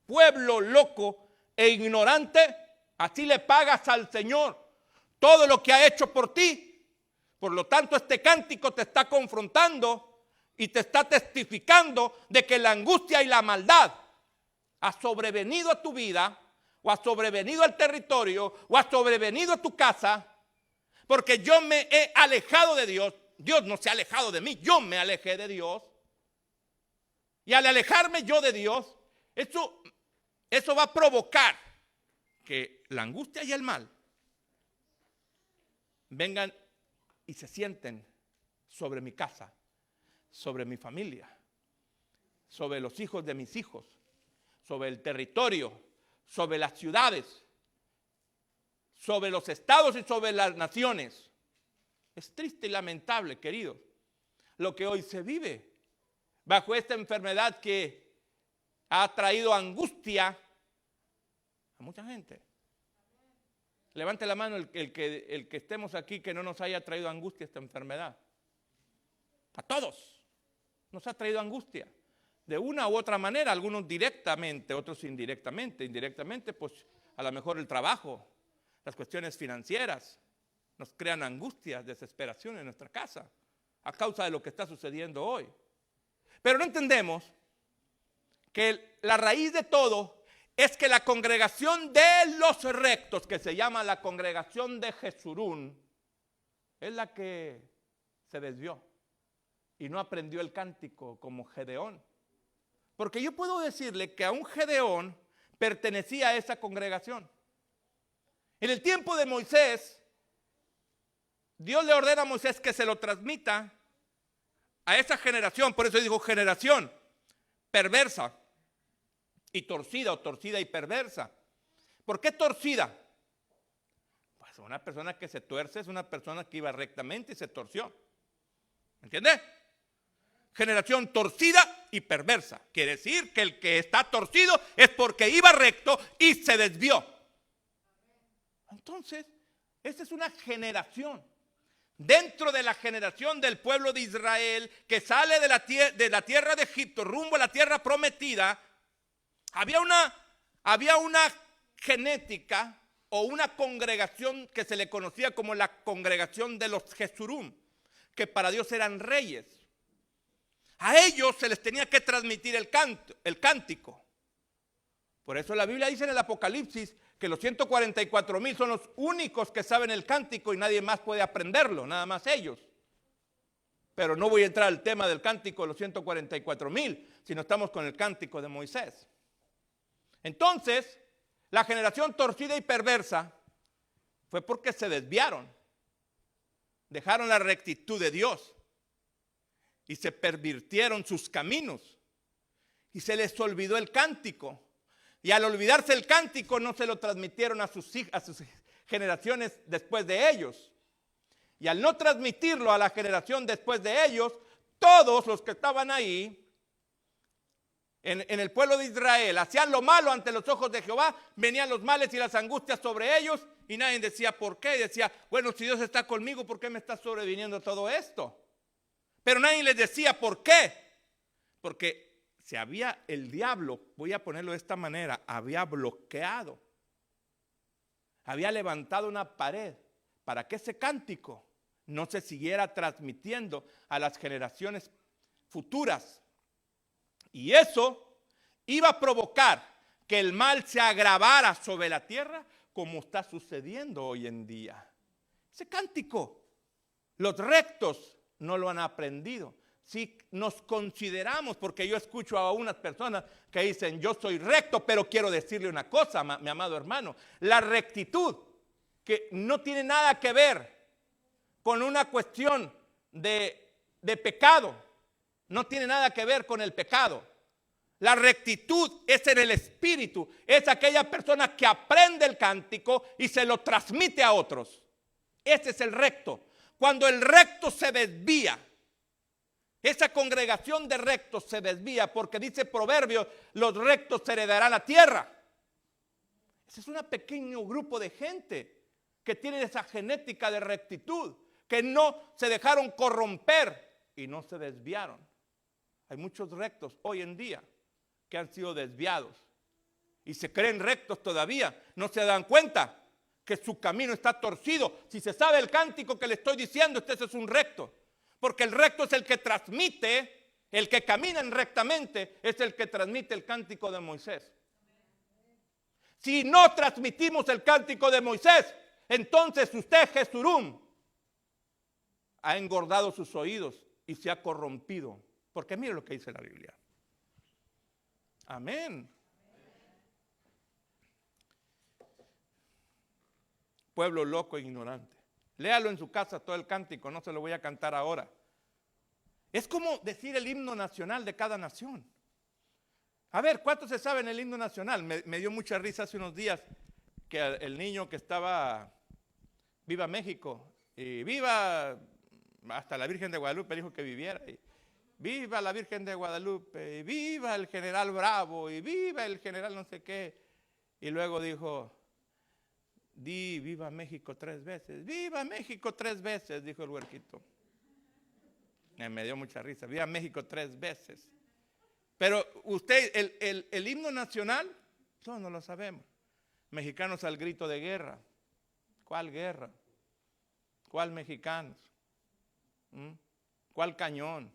Pueblo loco e ignorante, así le pagas al Señor todo lo que ha hecho por ti. Por lo tanto, este cántico te está confrontando y te está testificando de que la angustia y la maldad ha sobrevenido a tu vida, o ha sobrevenido al territorio, o ha sobrevenido a tu casa, porque yo me he alejado de Dios. Dios no se ha alejado de mí, yo me alejé de Dios. Y al alejarme yo de Dios, eso va a provocar que la angustia y el mal vengan y se sienten sobre mi casa, sobre mi familia, sobre los hijos de mis hijos, sobre el territorio, sobre las ciudades, sobre los estados y sobre las naciones. Es triste y lamentable, queridos, lo que hoy se vive bajo esta enfermedad que ha traído angustia a mucha gente. Levante la mano el que estemos aquí que no nos haya traído angustia esta enfermedad. A todos nos ha traído angustia. De una u otra manera, algunos directamente, otros indirectamente. Indirectamente, pues a lo mejor el trabajo, las cuestiones financieras, nos crean angustias, desesperación en nuestra casa, a causa de lo que está sucediendo hoy. Pero no entendemos que la raíz de todo es que la congregación de los rectos, que se llama la congregación de Jesurún, es la que se desvió y no aprendió el cántico como Gedeón. Porque yo puedo decirle que a un Gedeón pertenecía a esa congregación. En el tiempo de Moisés, Dios le ordena a Moisés que se lo transmita a esa generación. Por eso dijo generación perversa y torcida, o torcida y perversa. ¿Por qué torcida? Pues una persona que se tuerce es una persona que iba rectamente y se torció. ¿Entiende? Generación torcida y perversa. Quiere decir que el que está torcido es porque iba recto y se desvió. Entonces, esta es una generación. Dentro de la generación del pueblo de Israel que sale de la tierra de Egipto rumbo a la tierra prometida, había una genética o una congregación que se le conocía como la congregación de los Jesurún, que para Dios eran reyes. A ellos se les tenía que transmitir el cántico. Por eso la Biblia dice en el Apocalipsis que los 144,000 son los únicos que saben el cántico y nadie más puede aprenderlo, nada más ellos. Pero no voy a entrar al tema del cántico de los 144,000, sino estamos con el cántico de Moisés. Entonces, la generación torcida y perversa fue porque se desviaron, dejaron la rectitud de Dios y se pervirtieron sus caminos y se les olvidó el cántico. Y al olvidarse el cántico no se lo transmitieron a sus generaciones después de ellos. Y al no transmitirlo a la generación después de ellos, todos los que estaban ahí en el pueblo de Israel hacían lo malo ante los ojos de Jehová, venían los males y las angustias sobre ellos y nadie decía por qué. Y decía, bueno, si Dios está conmigo, ¿por qué me está sobreviniendo todo esto? Pero nadie les decía por qué. Porque el diablo, voy a ponerlo de esta manera, había bloqueado, había levantado una pared para que ese cántico no se siguiera transmitiendo a las generaciones futuras. Y eso iba a provocar que el mal se agravara sobre la tierra como está sucediendo hoy en día. Ese cántico, los rectos no lo han aprendido. si nos consideramos, porque yo escucho a unas personas que dicen, yo soy recto, pero quiero decirle una cosa, mi amado hermano, la rectitud, que no tiene nada que ver con una cuestión de pecado, no tiene nada que ver con el pecado. La rectitud es en el espíritu, es aquella persona que aprende el cántico y se lo transmite a otros. Ese es el recto. Cuando el recto se desvía, esa congregación de rectos se desvía, porque dice Proverbios, los rectos heredarán la tierra. Ese es un pequeño grupo de gente que tiene esa genética de rectitud, que no se dejaron corromper y no se desviaron. Hay muchos rectos hoy en día que han sido desviados y se creen rectos todavía, no se dan cuenta que su camino está torcido. Si se sabe el cántico que le estoy diciendo, este es un recto, porque el recto es el que transmite, el que camina rectamente es el que transmite el cántico de Moisés. Si no transmitimos el cántico de Moisés, entonces usted, Jesurum, ha engordado sus oídos y se ha corrompido, porque mire lo que dice la Biblia. Amén. Pueblo loco e ignorante. Léalo en su casa todo el cántico, no se lo voy a cantar ahora. Es como decir el himno nacional de cada nación. A ver, ¿cuántos se saben el himno nacional? Me dio mucha risa hace unos días que el niño que estaba, viva México, y viva, hasta la Virgen de Guadalupe dijo que viviera, y viva la Virgen de Guadalupe, y viva el general Bravo, y viva el general no sé qué. Y luego dijo, di viva México 3 veces, viva México 3 veces, dijo el huerquito. Me dio mucha risa, viva México 3 veces. Pero usted, el himno nacional, todos no lo sabemos. Mexicanos al grito de guerra. ¿Cuál guerra? ¿Cuál mexicanos? ¿Cuál cañón?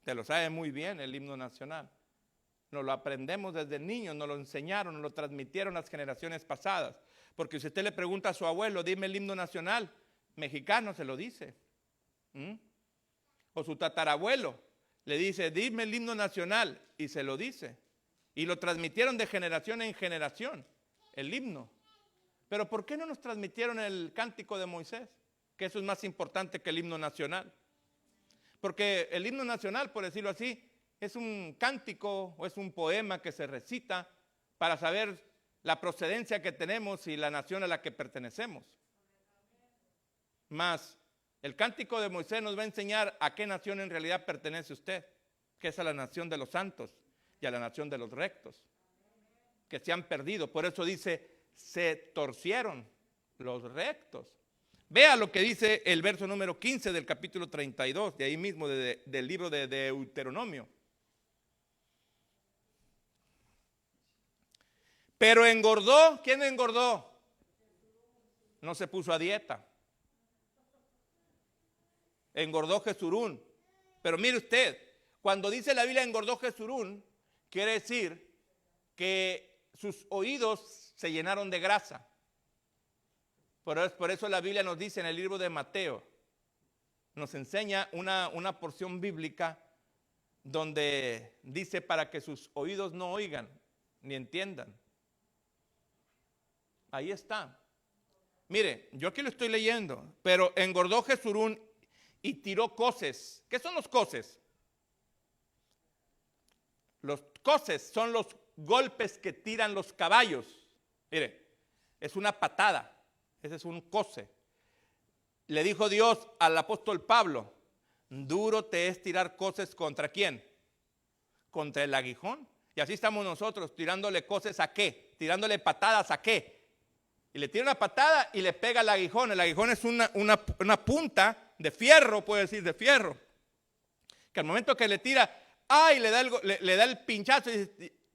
Te lo sabe muy bien el himno nacional. Nos lo aprendemos desde niños, nos lo enseñaron, nos lo transmitieron las generaciones pasadas. Porque si usted le pregunta a su abuelo, dime el himno nacional, mexicano se lo dice. O su tatarabuelo le dice, dime el himno nacional, y se lo dice. Y lo transmitieron de generación en generación, el himno. Pero ¿por qué no nos transmitieron el cántico de Moisés? Que eso es más importante que el himno nacional. Porque el himno nacional, por decirlo así, es un cántico o es un poema que se recita para saber la procedencia que tenemos y la nación a la que pertenecemos. Mas el cántico de Moisés nos va a enseñar a qué nación en realidad pertenece usted, que es a la nación de los santos y a la nación de los rectos, que se han perdido. Por eso dice, se torcieron los rectos. Vea lo que dice el verso número 15 del capítulo 32, de ahí mismo del libro de Deuteronomio. Pero engordó, ¿quién engordó? No se puso a dieta. Engordó Jesurún. Pero mire usted, cuando dice la Biblia engordó Jesurún, quiere decir que sus oídos se llenaron de grasa. Por eso la Biblia nos dice en el libro de Mateo, nos enseña una porción bíblica donde dice para que sus oídos no oigan ni entiendan. Ahí está. Mire, yo aquí lo estoy leyendo, pero engordó Jesurún y tiró coces. ¿Qué son los coces? Los coces son los golpes que tiran los caballos. Mire, es una patada. Ese es un coce. Le dijo Dios al apóstol Pablo, duro te es tirar coces ¿contra quién? Contra el aguijón. Y así estamos nosotros, tirándole coces ¿a qué? Tirándole patadas ¿a qué? Y le tira una patada y le pega al aguijón. El aguijón es una punta de fierro, puede decir, de fierro. Que al momento que le tira, ¡ay! Le da el pinchazo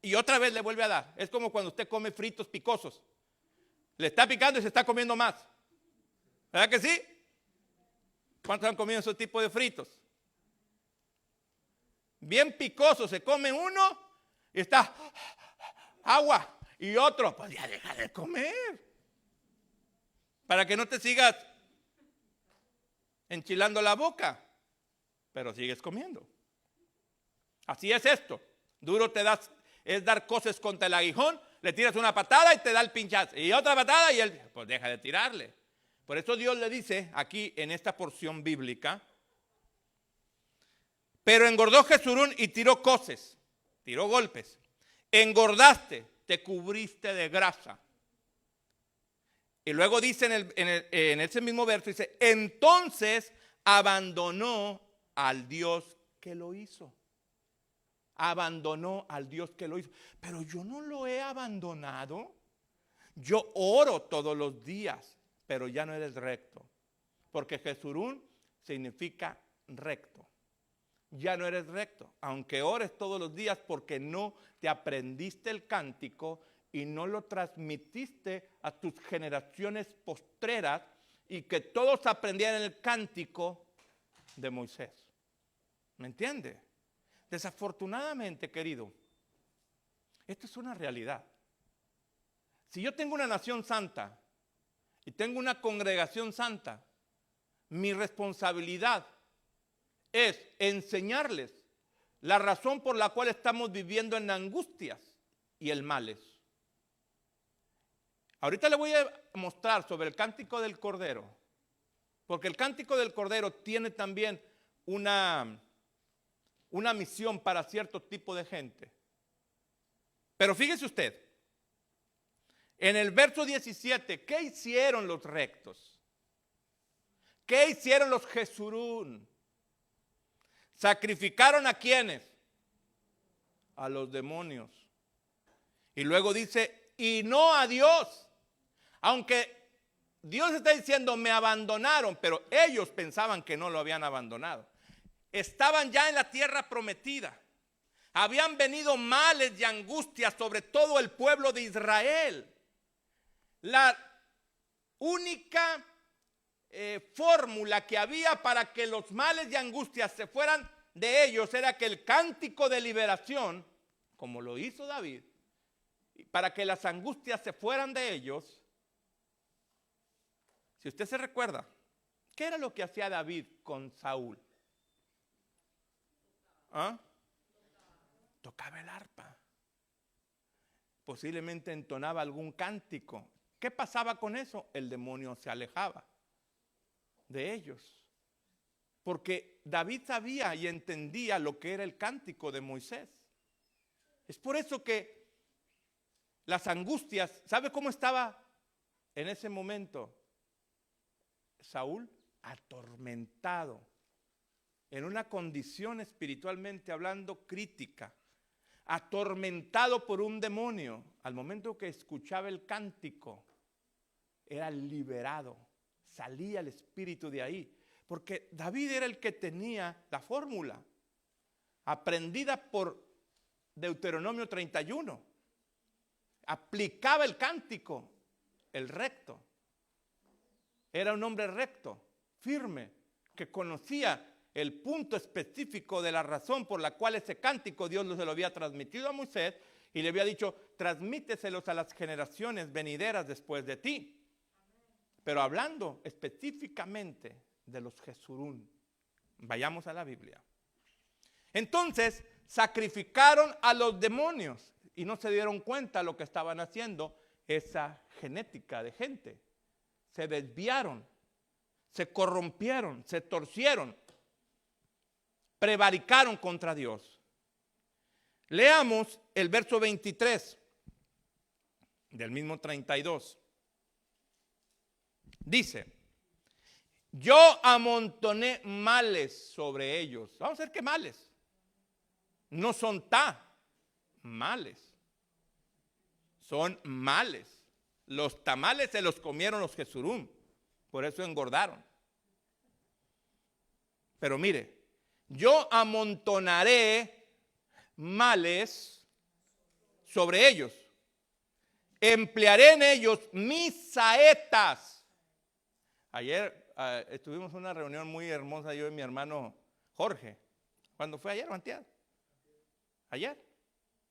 y otra vez le vuelve a dar. Es como cuando usted come fritos picosos. Le está picando y se está comiendo más. ¿Verdad que sí? ¿Cuántos han comido ese tipo de fritos? Bien picoso, se come uno y está agua. Y otro, pues ya deja de comer. Para que no te sigas enchilando la boca. Pero sigues comiendo. Así es esto. Duro te das, es dar cosas contra el aguijón, le tiras una patada y te da el pinchazo. Y otra patada y él, pues deja de tirarle. Por eso Dios le dice aquí en esta porción bíblica, pero engordó Jesurún y tiró coces, tiró golpes. Engordaste, te cubriste de grasa. Y luego dice en ese mismo verso, dice, entonces abandonó al Dios que lo hizo. Abandonó al Dios que lo hizo. Pero yo no lo he abandonado. Yo oro todos los días, pero ya no eres recto. Porque Jesurún significa recto. Ya no eres recto. Aunque ores todos los días porque no te aprendiste el cántico y no lo transmitiste a tus generaciones postreras y que todos aprendieran el cántico de Moisés. ¿Me entiende? Desafortunadamente, querido, esto es una realidad. Si yo tengo una nación santa y tengo una congregación santa, mi responsabilidad es enseñarles la razón por la cual estamos viviendo en angustias y el males. Ahorita le voy a mostrar sobre el cántico del Cordero, porque el cántico del Cordero tiene también una misión para cierto tipo de gente. Pero fíjese usted, en el verso 17, ¿qué hicieron los rectos? ¿Qué hicieron los Jesurún? ¿Sacrificaron a quiénes? A los demonios. Y luego dice, y no a Dios. Aunque Dios está diciendo, me abandonaron, pero ellos pensaban que no lo habían abandonado. Estaban ya en la tierra prometida. Habían venido males y angustias sobre todo el pueblo de Israel. La única fórmula que había para que los males y angustias se fueran de ellos era que el cántico de liberación, como lo hizo David, para que las angustias se fueran de ellos. Si usted se recuerda, ¿qué era lo que hacía David con Saúl? ¿Ah? Tocaba el arpa. Posiblemente entonaba algún cántico. ¿Qué pasaba con eso? El demonio se alejaba de ellos. Porque David sabía y entendía lo que era el cántico de Moisés. Es por eso que las angustias, ¿sabe cómo estaba en ese momento Saúl? Atormentado, en una condición espiritualmente hablando crítica, atormentado por un demonio. Al momento que escuchaba el cántico, era liberado, salía el espíritu de ahí, porque David era el que tenía la fórmula, aprendida por Deuteronomio 31, aplicaba el cántico, el recto, era un hombre recto, firme, que conocía el punto específico de la razón por la cual ese cántico Dios se lo había transmitido a Moisés y le había dicho, transmíteselos a las generaciones venideras después de ti. Pero hablando específicamente de los Jesurún, vayamos a la Biblia. Entonces sacrificaron a los demonios y no se dieron cuenta lo que estaban haciendo esa genética de gente. Se desviaron, se corrompieron, se torcieron, prevaricaron contra Dios. Leamos el verso 23 del mismo 32. Dice, yo amontoné males sobre ellos. Vamos a ver qué males. No son males. Son males. Los tamales se los comieron los Jesurún. Por eso engordaron. Pero mire, yo amontonaré males sobre ellos. Emplearé en ellos mis saetas. Ayer tuvimos una reunión muy hermosa yo y mi hermano Jorge. ¿Cuándo fue ayer o antier? Ayer.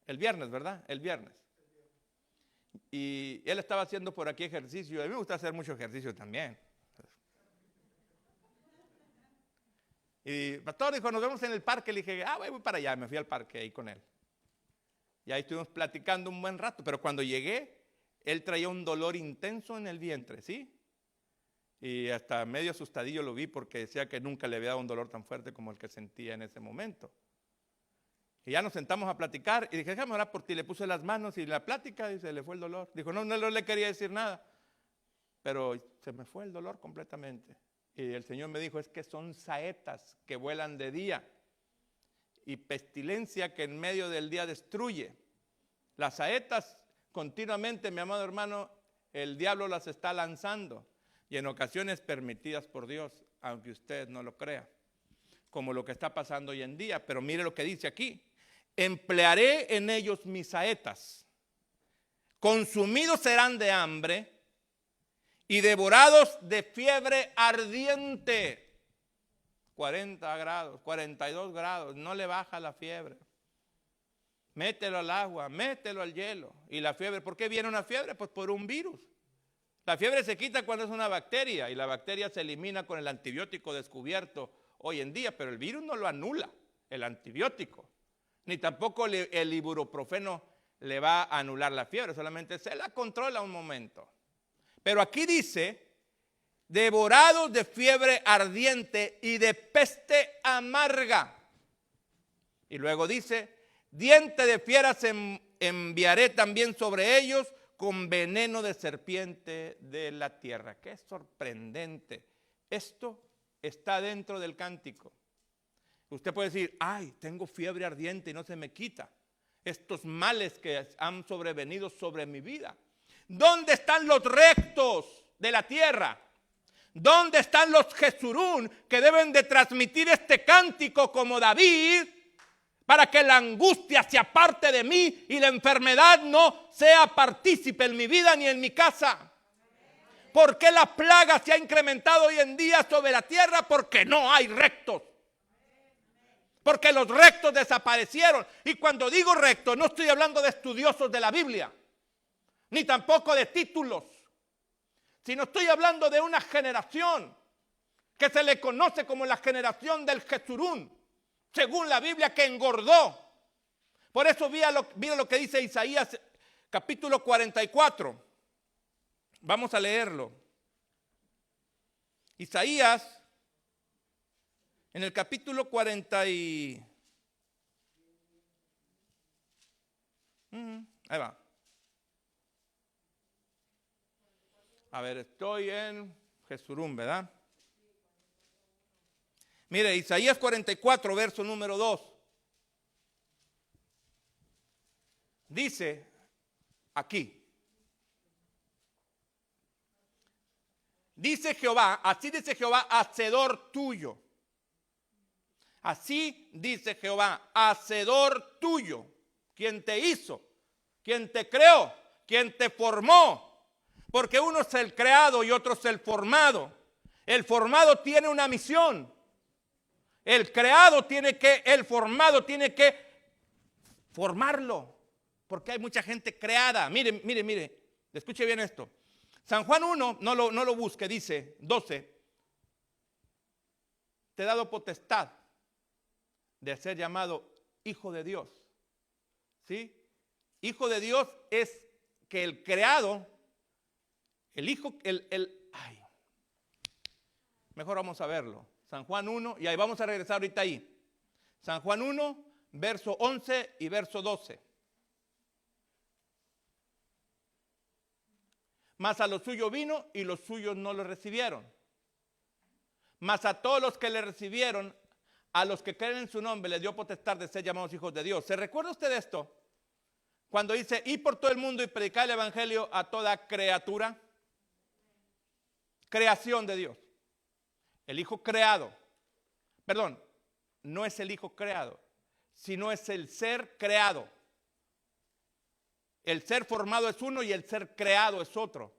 El viernes, ¿verdad? El viernes. Y él estaba haciendo por aquí ejercicio. A mí me gusta hacer mucho ejercicio también. Y pastor dijo, nos vemos en el parque. Le dije, voy para allá. Me fui al parque ahí con él. Y ahí estuvimos platicando un buen rato. Pero cuando llegué, él traía un dolor intenso en el vientre, ¿sí? Y hasta medio asustadillo lo vi porque decía que nunca le había dado un dolor tan fuerte como el que sentía en ese momento. Y ya nos sentamos a platicar y dije, déjame orar por ti. Le puse las manos y la plática y se le fue el dolor. Dijo, no le quería decir nada. Pero se me fue el dolor completamente. Y el Señor me dijo, es que son saetas que vuelan de día y pestilencia que en medio del día destruye. Las saetas continuamente, mi amado hermano, el diablo las está lanzando y en ocasiones permitidas por Dios, aunque usted no lo crea, como lo que está pasando hoy en día. Pero mire lo que dice aquí, emplearé en ellos mis saetas, consumidos serán de hambre y devorados de fiebre ardiente. 40 grados, 42 grados, no le baja la fiebre. Mételo al agua, mételo al hielo. Y la fiebre, ¿por qué viene una fiebre? Pues por un virus. La fiebre se quita cuando es una bacteria y la bacteria se elimina con el antibiótico descubierto hoy en día, pero el virus no lo anula, el antibiótico. Ni tampoco el ibuprofeno le va a anular la fiebre, solamente se la controla un momento. Pero aquí dice, devorados de fiebre ardiente y de peste amarga. Y luego dice, diente de fieras enviaré también sobre ellos con veneno de serpiente de la tierra. Qué sorprendente. Esto está dentro del cántico. Usted puede decir, ay, tengo fiebre ardiente y no se me quita. Estos males que han sobrevenido sobre mi vida. ¿Dónde están los rectos de la tierra? ¿Dónde están los Jesurún que deben de transmitir este cántico como David para que la angustia se aparte de mí y la enfermedad no sea partícipe en mi vida ni en mi casa? ¿Por qué la plaga se ha incrementado hoy en día sobre la tierra? Porque no hay rectos. Porque los rectos desaparecieron. Y cuando digo rectos, no estoy hablando de estudiosos de la Biblia, ni tampoco de títulos, sino estoy hablando de una generación que se le conoce como la generación del Jesurún, según la Biblia, que engordó. Por eso mira lo que dice Isaías capítulo 44. Vamos a leerlo. Isaías, en el capítulo 40 y... ahí va. A ver, estoy en Jesurún, ¿verdad? Mire, Isaías 44, verso número 2. Dice aquí. Dice Jehová, así dice Jehová, hacedor tuyo. Así dice Jehová, hacedor tuyo. Quien te hizo, quien te creó, quien te formó. Porque uno es el creado y otro es el formado. El formado tiene una misión. El formado tiene que formarlo. Porque hay mucha gente creada. Mire, escuche bien esto. San Juan 1, no lo busque, dice 12. Te he dado potestad de ser llamado hijo de Dios. ¿Sí? Hijo de Dios es que el creado, el hijo, mejor vamos a verlo. San Juan 1, y ahí vamos a regresar ahorita ahí. San Juan 1, verso 11 y verso 12. Mas a los suyos vino y los suyos no lo recibieron. Mas a todos los que le recibieron, a los que creen en su nombre, les dio potestad de ser llamados hijos de Dios. ¿Se recuerda usted de esto? Cuando dice, ir por todo el mundo y predicar el evangelio a toda criatura. Creación de Dios. El hijo creado. Perdón, no es el hijo creado, sino es el ser creado. El ser formado es uno y el ser creado es otro.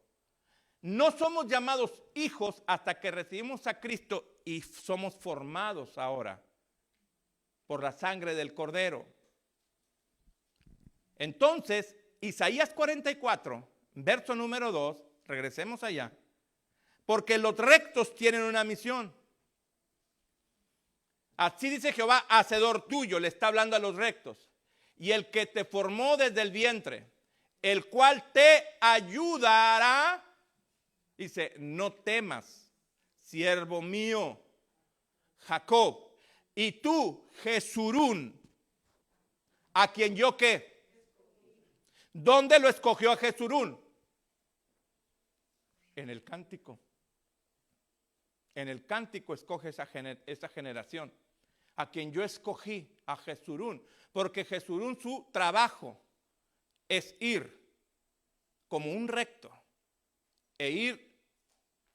No somos llamados hijos hasta que recibimos a Cristo y somos formados ahora por la sangre del Cordero. Entonces, Isaías 44, verso número 2, regresemos allá. Porque los rectos tienen una misión. Así dice Jehová, hacedor tuyo, le está hablando a los rectos. Y el que te formó desde el vientre, el cual te ayudará. Dice, no temas, siervo mío, Jacob. Y tú, Jesurún, a quien yo qué. ¿Dónde lo escogió a Jesurún? En el cántico. En el cántico escoge esa generación. A quien yo escogí, a Jesurún. Porque Jesurún, su trabajo es ir como un recto e ir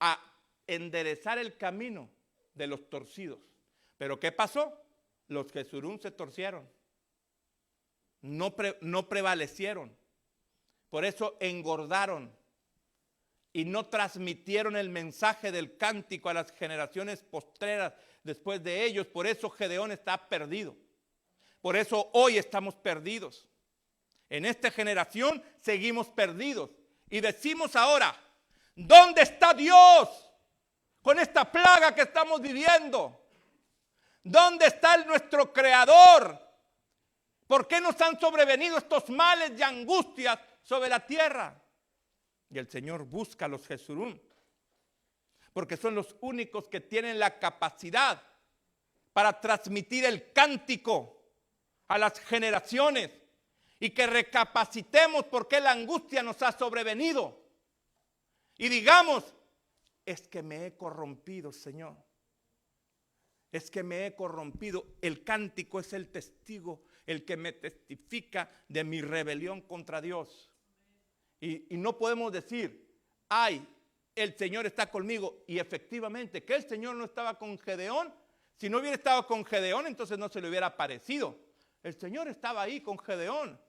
a enderezar el camino de los torcidos. Pero ¿qué pasó? Los Jesurún se torcieron. No prevalecieron. Por eso engordaron y no transmitieron el mensaje del cántico a las generaciones postreras después de ellos. Por eso Gedeón está perdido. Por eso hoy estamos perdidos. En esta generación seguimos perdidos. Y decimos ahora, ¿dónde está Dios con esta plaga que estamos viviendo? ¿Dónde está nuestro Creador? ¿Por qué nos han sobrevenido estos males y angustias sobre la tierra? Y el Señor busca a los Jesurún, porque son los únicos que tienen la capacidad para transmitir el cántico a las generaciones y que recapacitemos por qué la angustia nos ha sobrevenido. Y digamos, es que me he corrompido, Señor. Es que me he corrompido. El cántico es el testigo, el que me testifica de mi rebelión contra Dios. Y no podemos decir, ay, el Señor está conmigo. Y efectivamente, que el Señor no estaba con Gedeón. Si no hubiera estado con Gedeón, entonces no se le hubiera aparecido. El Señor estaba ahí con Gedeón.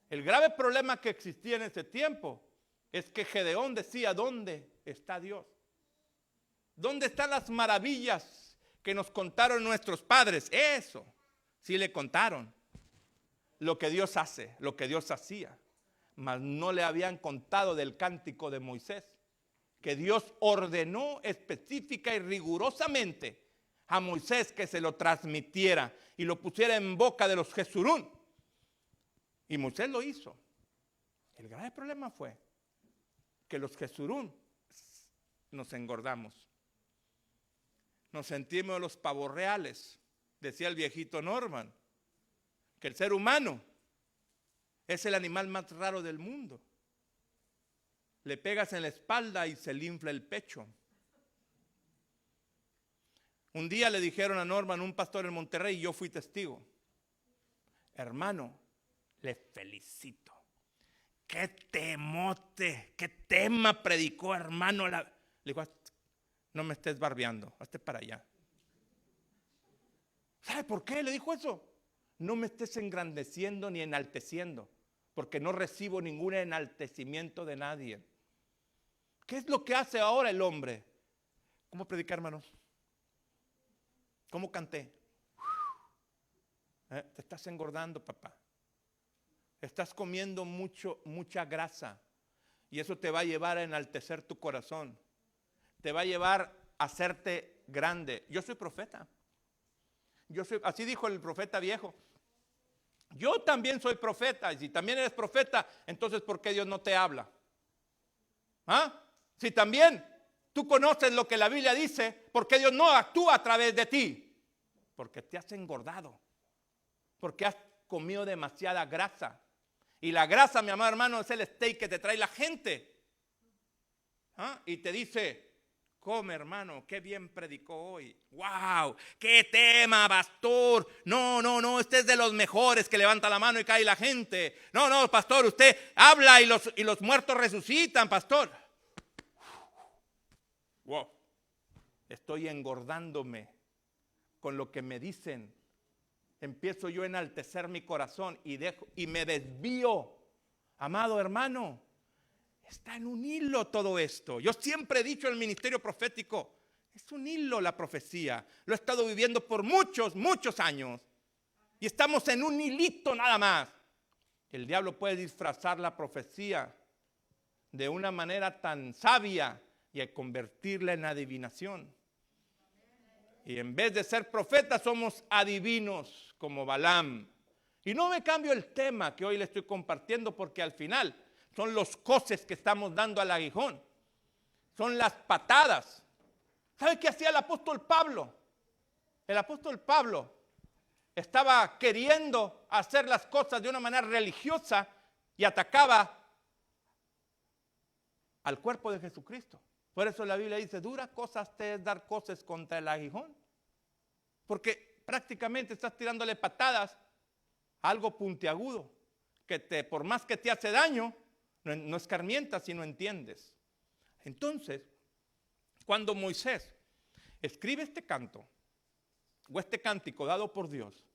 El grave problema que existía en ese tiempo es que Gedeón decía, ¿dónde está Dios? ¿Dónde están las maravillas que nos contaron nuestros padres? Eso sí le contaron. Lo que Dios hace, lo que Dios hacía. Mas no le habían contado del cántico de Moisés, que Dios ordenó específica y rigurosamente a Moisés que se lo transmitiera y lo pusiera en boca de los Jesurún. Y Moisés lo hizo. El grave problema fue que los Jesurún nos engordamos. Nos sentimos los pavos reales. Decía el viejito Norman, que el ser humano es el animal más raro del mundo. Le pegas en la espalda y se le infla el pecho. Un día le dijeron a Norman, un pastor en Monterrey, y yo fui testigo. Hermano, le felicito. ¡Qué temote! ¡Qué tema predicó, hermano! Le digo, no me estés barbeando, hazte para allá. ¿Sabe por qué le dijo eso? No me estés engrandeciendo ni enalteciendo, porque no recibo ningún enaltecimiento de nadie. ¿Qué es lo que hace ahora el hombre? ¿Cómo predicar, hermano? ¿Cómo canté? Te estás engordando, papá. Estás comiendo mucha grasa. Y eso te va a llevar a enaltecer tu corazón. Te va a llevar a hacerte grande. Yo soy profeta. Así dijo el profeta viejo. Yo también soy profeta. Y si también eres profeta, entonces ¿por qué Dios no te habla? ¿Ah? Si también tú conoces lo que la Biblia dice, ¿por qué Dios no actúa a través de ti? Porque te has engordado. Porque has comido demasiada grasa. Y la grasa, mi amado hermano, es el steak que te trae la gente. ¿Ah? Y te dice, come, hermano, qué bien predicó hoy. ¡Wow! ¡Qué tema, pastor! No, este es de los mejores, que levanta la mano y cae la gente. No, pastor, usted habla y los muertos resucitan, pastor. ¡Wow! Estoy engordándome con lo que me dicen. Empiezo yo a enaltecer mi corazón y me desvío. Amado hermano, está en un hilo todo esto. Yo siempre he dicho en el ministerio profético, es un hilo la profecía. Lo he estado viviendo por muchos años. Y estamos en un hilito nada más. El diablo puede disfrazar la profecía de una manera tan sabia y convertirla en adivinación. Y en vez de ser profetas somos adivinos como Balaam. Y no me cambio el tema que hoy le estoy compartiendo porque al final son los coces que estamos dando al aguijón. Son las patadas. ¿Sabe qué hacía el apóstol Pablo? El apóstol Pablo estaba queriendo hacer las cosas de una manera religiosa y atacaba al cuerpo de Jesucristo. Por eso la Biblia dice, dura cosa te es dar coces contra el aguijón. Porque prácticamente estás tirándole patadas a algo puntiagudo, que por más que te hace daño, no escarmientas si no entiendes. Entonces, cuando Moisés escribe este canto, o este cántico dado por Dios,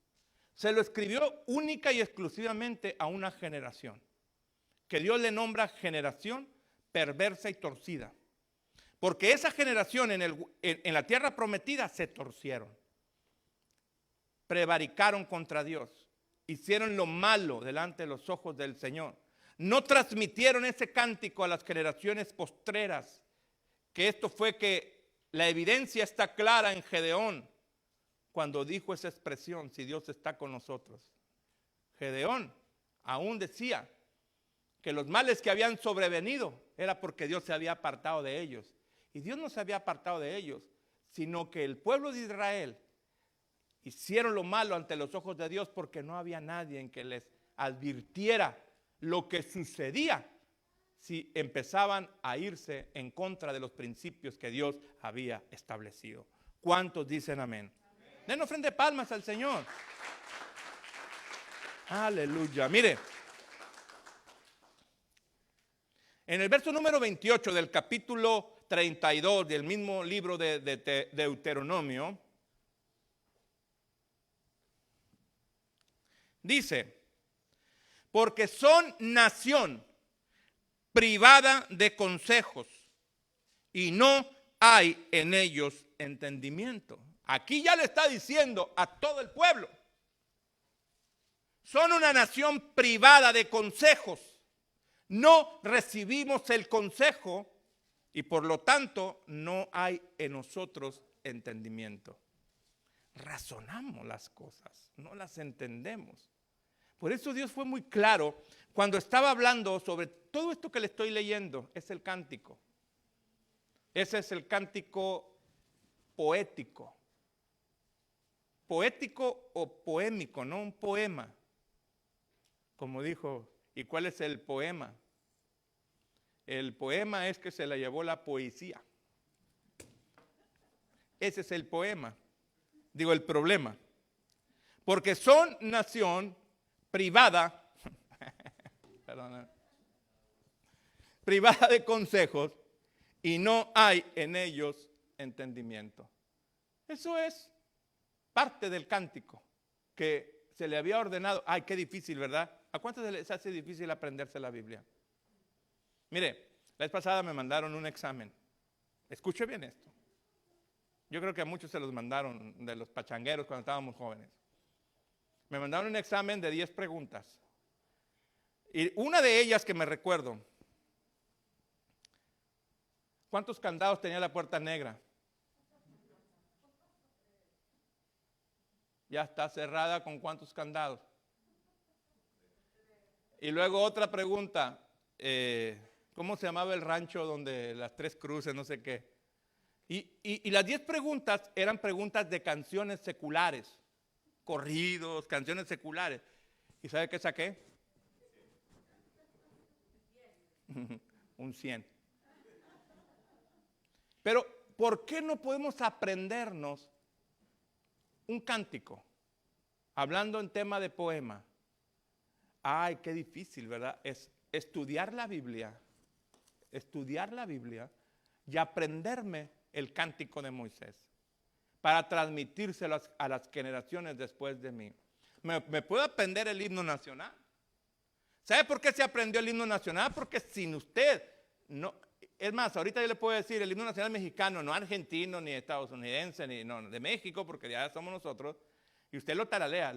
se lo escribió única y exclusivamente a una generación, que Dios le nombra generación perversa y torcida. Porque esa generación en la tierra prometida se torcieron, prevaricaron contra Dios, hicieron lo malo delante de los ojos del Señor. No transmitieron ese cántico a las generaciones postreras, que esto fue que la evidencia está clara en Gedeón, cuando dijo esa expresión, si Dios está con nosotros. Gedeón aún decía que los males que habían sobrevenido era porque Dios se había apartado de ellos. Y Dios no se había apartado de ellos, sino que el pueblo de Israel hicieron lo malo ante los ojos de Dios porque no había nadie en que les advirtiera lo que sucedía si empezaban a irse en contra de los principios que Dios había establecido. ¿Cuántos dicen amén? Den ofrenda de palmas al Señor. Aleluya. Mire, en el verso número 28 del capítulo 32 del mismo libro de Deuteronomio, dice, porque son nación privada de consejos y no hay en ellos entendimiento. Aquí ya le está diciendo a todo el pueblo, son una nación privada de consejos, no recibimos el consejo y por lo tanto no hay en nosotros entendimiento. Razonamos las cosas, no las entendemos. Por eso Dios fue muy claro cuando estaba hablando sobre todo esto que le estoy leyendo, es el cántico. Ese es el cántico poético. Poético o poémico, no un poema. Como dijo, ¿y cuál es el poema? El poema es que se la llevó la poesía. Ese es el poema. Digo, el problema. Porque son nación privada, perdona, privada de consejos y no hay en ellos entendimiento. Eso es parte del cántico que se le había ordenado. Ay, qué difícil, ¿verdad? ¿A cuántos se les hace difícil aprenderse la Biblia? Mire, la vez pasada me mandaron un examen. Escuche bien esto. Yo creo que a muchos se los mandaron de los pachangueros cuando estábamos jóvenes. Me mandaron un examen de 10 preguntas. Y una de ellas que me recuerdo, ¿cuántos candados tenía la puerta negra? Ya está cerrada, ¿con cuántos candados? Y luego otra pregunta, ¿cómo se llamaba el rancho donde las 3 cruces, no sé qué? Y las 10 preguntas eran preguntas de canciones seculares, corridos, canciones seculares. ¿Y sabe qué saqué? Un 100. Pero, ¿por qué no podemos aprendernos un cántico? Hablando en tema de poema. Ay, qué difícil, ¿verdad? Es estudiar la Biblia y aprenderme el cántico de Moisés para transmitírselo a las generaciones después de mí. ¿Me puedo aprender el himno nacional? ¿Sabe por qué se aprendió el himno nacional? Porque sin usted, no, es más, ahorita yo le puedo decir el himno nacional mexicano, no argentino, ni estadounidense, ni no, de México, porque ya somos nosotros, y usted lo taralea.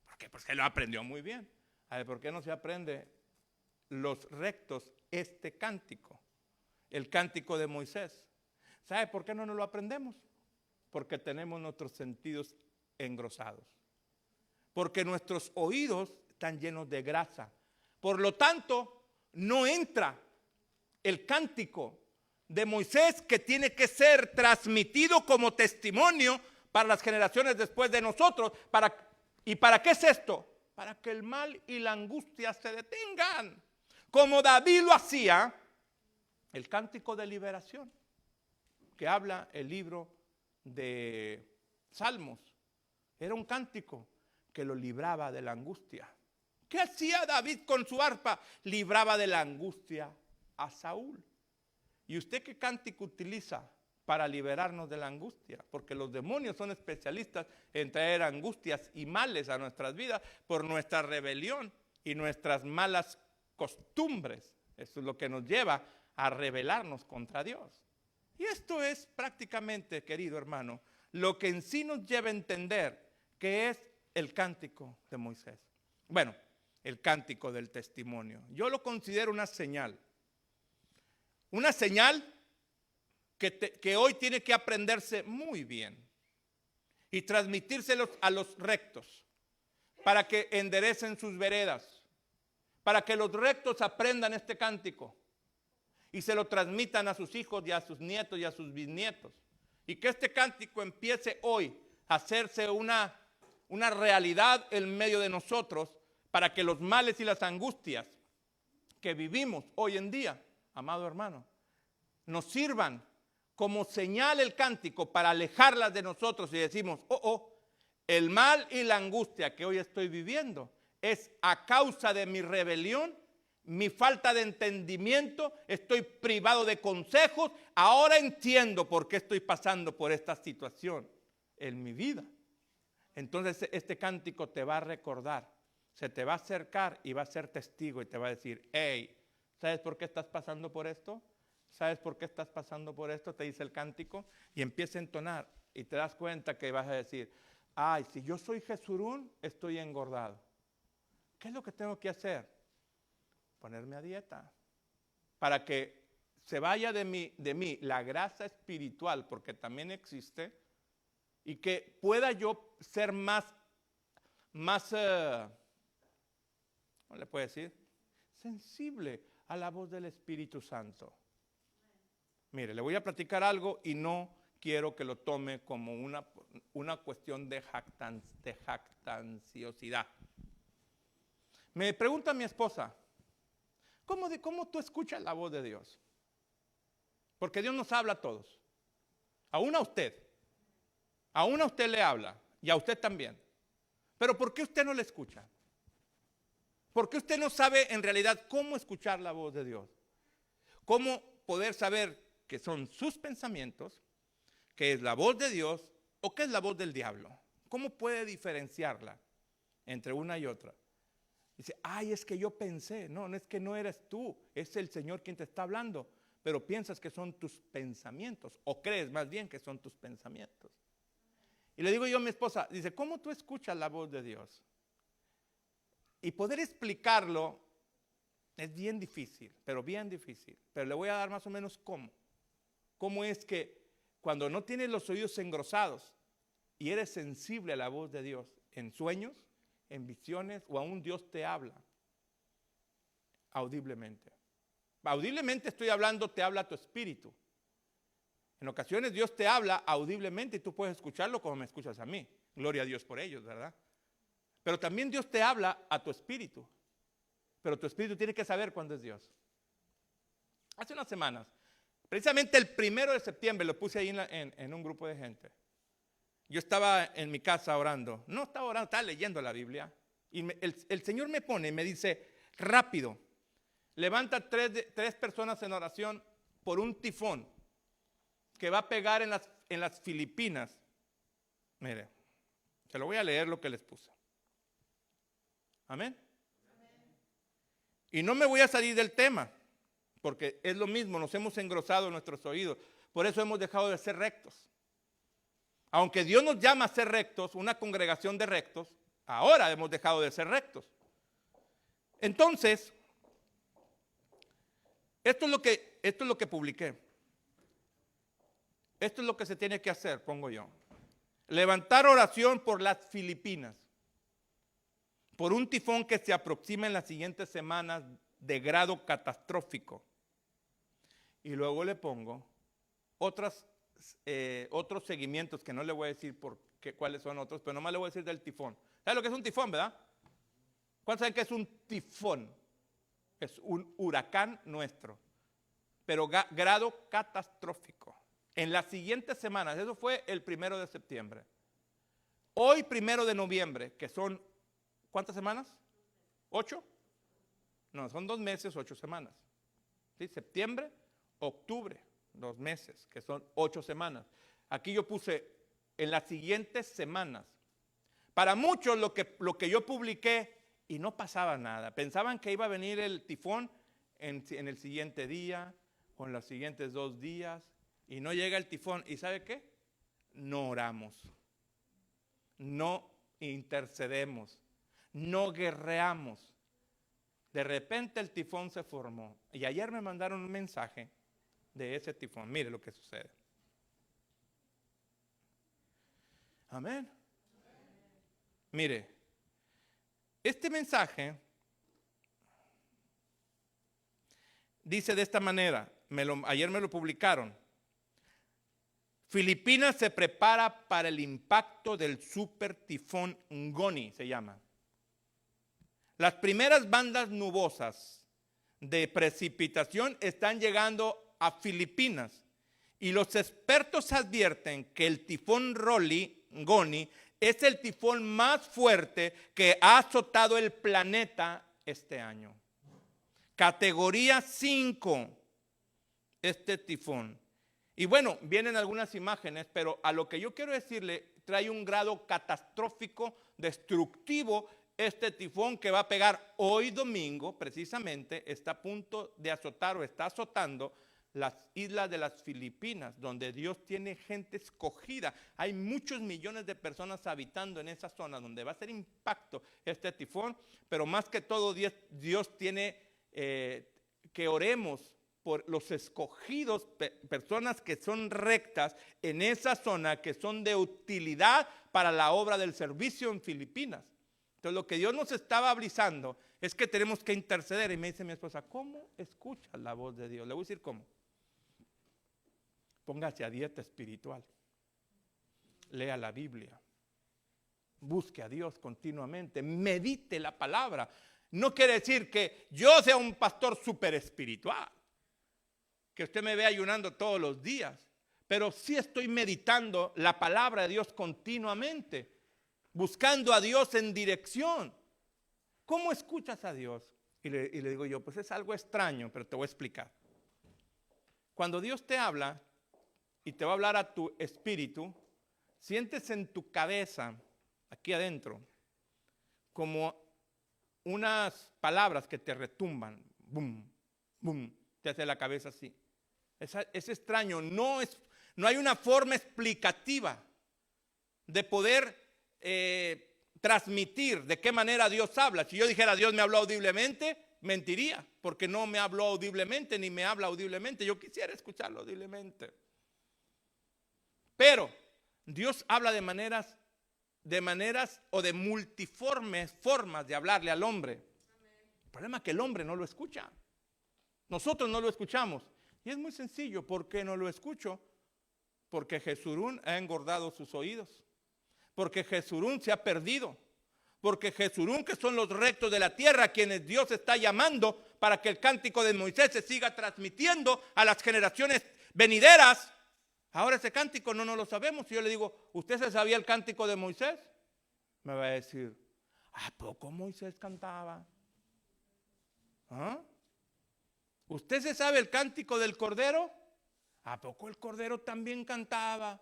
¿Por qué? Porque lo aprendió muy bien. A ver, ¿por qué no se aprende los rectos este cántico? el cántico de Moisés. ¿Sabe por qué no nos lo aprendemos? Porque tenemos nuestros sentidos engrosados. Porque nuestros oídos están llenos de grasa. Por lo tanto, no entra el cántico de Moisés, que tiene que ser transmitido como testimonio para las generaciones después de nosotros. ¿Y para qué es esto? Para que el mal y la angustia se detengan. Como David lo hacía, el cántico de liberación, que habla el libro de Salmos, era un cántico que lo libraba de la angustia. ¿Qué hacía David con su arpa? Libraba de la angustia a Saúl. ¿Y usted qué cántico utiliza para liberarnos de la angustia? Porque los demonios son especialistas en traer angustias y males a nuestras vidas por nuestra rebelión y nuestras malas costumbres. Eso es lo que nos lleva a rebelarnos contra Dios. Y esto es prácticamente, querido hermano, lo que en sí nos lleva a entender que es el cántico de Moisés. Bueno, el cántico del testimonio. Yo lo considero una señal. Una señal que hoy tiene que aprenderse muy bien y transmitírselos a los rectos para que enderecen sus veredas, para que los rectos aprendan este cántico y se lo transmitan a sus hijos y a sus nietos y a sus bisnietos. Y que este cántico empiece hoy a hacerse una realidad en medio de nosotros, para que los males y las angustias que vivimos hoy en día, amado hermano, nos sirvan como señal el cántico para alejarlas de nosotros y decimos, el mal y la angustia que hoy estoy viviendo es a causa de mi rebelión, mi falta de entendimiento, estoy privado de consejos, ahora entiendo por qué estoy pasando por esta situación en mi vida. Entonces este cántico te va a recordar, se te va a acercar y va a ser testigo y te va a decir, hey, ¿sabes por qué estás pasando por esto? ¿Sabes por qué estás pasando por esto? Te dice el cántico y empieza a entonar y te das cuenta que vas a decir, ay, si yo soy Jesurún, estoy engordado. ¿Qué es lo que tengo que hacer? Ponerme a dieta para que se vaya de mí la grasa espiritual, porque también existe, y que pueda yo ser más ¿cómo le puedo decir? Sensible a la voz del Espíritu Santo. Mire, le voy a platicar algo y no quiero que lo tome como una cuestión de jactanciosidad. Me pregunta mi esposa, ¿cómo tú escuchas la voz de Dios? Porque Dios nos habla a todos. Aún a usted le habla y a usted también. Pero ¿por qué usted no le escucha? ¿Por qué usted no sabe en realidad cómo escuchar la voz de Dios? ¿Cómo poder saber qué son sus pensamientos, qué es la voz de Dios o qué es la voz del diablo? ¿Cómo puede diferenciarla entre una y otra? Dice, ay, es que yo pensé. No es que no eres tú, es el Señor quien te está hablando, pero piensas que son tus pensamientos, o crees más bien que son tus pensamientos. Y le digo yo a mi esposa, dice, ¿cómo tú escuchas la voz de Dios? Y poder explicarlo es bien difícil, pero bien difícil. Pero le voy a dar más o menos cómo. Cómo es que cuando no tienes los oídos engrosados y eres sensible a la voz de Dios en sueños, en visiones, o aún Dios te habla audiblemente. Audiblemente estoy hablando, te habla tu espíritu. En ocasiones Dios te habla audiblemente y tú puedes escucharlo como me escuchas a mí. Gloria a Dios por ellos, ¿verdad? Pero también Dios te habla a tu espíritu. Pero tu espíritu tiene que saber cuándo es Dios. Hace unas semanas, precisamente el 1 de septiembre, lo puse ahí en un grupo de gente. Yo estaba en mi casa orando. No estaba orando, estaba leyendo la Biblia. Y el Señor me pone y me dice, rápido, levanta tres personas en oración por un tifón que va a pegar en las Filipinas. Mire, se lo voy a leer lo que les puse. Amén. Y no me voy a salir del tema, porque es lo mismo, nos hemos engrosado nuestros oídos. Por eso hemos dejado de ser rectos. Aunque Dios nos llama a ser rectos, una congregación de rectos, ahora hemos dejado de ser rectos. Entonces, esto es lo que esto es lo que publiqué. Esto es lo que se tiene que hacer, pongo yo. Levantar oración por las Filipinas, por un tifón que se aproxima en las siguientes semanas de grado catastrófico. Y luego le pongo otros seguimientos que no le voy a decir cuáles son otros, pero nomás le voy a decir del tifón. ¿Sabe lo que es un tifón, verdad? ¿Cuántos saben que es un tifón? Es un huracán nuestro, pero grado catastrófico. En las siguientes semanas, eso fue el 1 de septiembre. Hoy 1 de noviembre, que son, ¿cuántas semanas? ¿8? No, son 2 meses, 8 semanas. ¿Sí? Septiembre, octubre, 2 meses, que son 8 semanas. Aquí yo puse en las siguientes semanas. Para muchos lo que yo publiqué y no pasaba nada. Pensaban que iba a venir el tifón en el siguiente día o en los siguientes 2 días y no llega el tifón. ¿Y sabe qué? No oramos, no intercedemos, no guerreamos. De repente el tifón se formó y ayer me mandaron un mensaje de ese tifón. Mire lo que sucede. Amén. Mire, este mensaje dice de esta manera, ayer me lo publicaron. Filipinas se prepara para el impacto del super tifón Ngoni, se llama. Las primeras bandas nubosas de precipitación están llegando a Filipinas y los expertos advierten que el tifón Ngoni es el tifón más fuerte que ha azotado el planeta este año. Categoría 5, este tifón. Y bueno, vienen algunas imágenes, pero a lo que yo quiero decirle, trae un grado catastrófico, destructivo, este tifón que va a pegar hoy domingo, precisamente, está a punto de azotar o está azotando las islas de las Filipinas, donde Dios tiene gente escogida. Hay muchos millones de personas habitando en esa zona donde va a hacer impacto este tifón, pero más que todo Dios tiene que oremos por los escogidos, personas que son rectas en esa zona, que son de utilidad para la obra del servicio en Filipinas. Entonces lo que Dios nos estaba avisando es que tenemos que interceder. Y me dice mi esposa, ¿cómo escuchas la voz de Dios? Le voy a decir cómo. Póngase a dieta espiritual. Lea la Biblia. Busque a Dios continuamente. Medite la palabra. No quiere decir que yo sea un pastor súper espiritual, que usted me vea ayunando todos los días, pero sí estoy meditando la palabra de Dios continuamente, buscando a Dios en dirección. ¿Cómo escuchas a Dios? Y le digo yo, pues es algo extraño, pero te voy a explicar. Cuando Dios te habla y te va a hablar a tu espíritu, sientes en tu cabeza, aquí adentro, como unas palabras que te retumban, bum, bum, te hace la cabeza así. Es extraño, no hay una forma explicativa de poder transmitir de qué manera Dios habla. Si yo dijera Dios me habló audiblemente, mentiría, porque no me habló audiblemente ni me habla audiblemente. Yo quisiera escucharlo audiblemente. Pero Dios habla de maneras o de multiformes formas de hablarle al hombre. El problema es que el hombre no lo escucha. Nosotros no lo escuchamos. Y es muy sencillo. ¿Por qué no lo escucho? Porque Jesurún ha engordado sus oídos. Porque Jesurún se ha perdido. Porque Jesurún, que son los rectos de la tierra, quienes Dios está llamando para que el cántico de Moisés se siga transmitiendo a las generaciones venideras. Ahora ese cántico no lo sabemos. Si yo le digo, ¿usted se sabía el cántico de Moisés? Me va a decir, ¿a poco Moisés cantaba? ¿Ah? ¿Usted se sabe el cántico del Cordero? ¿A poco el Cordero también cantaba?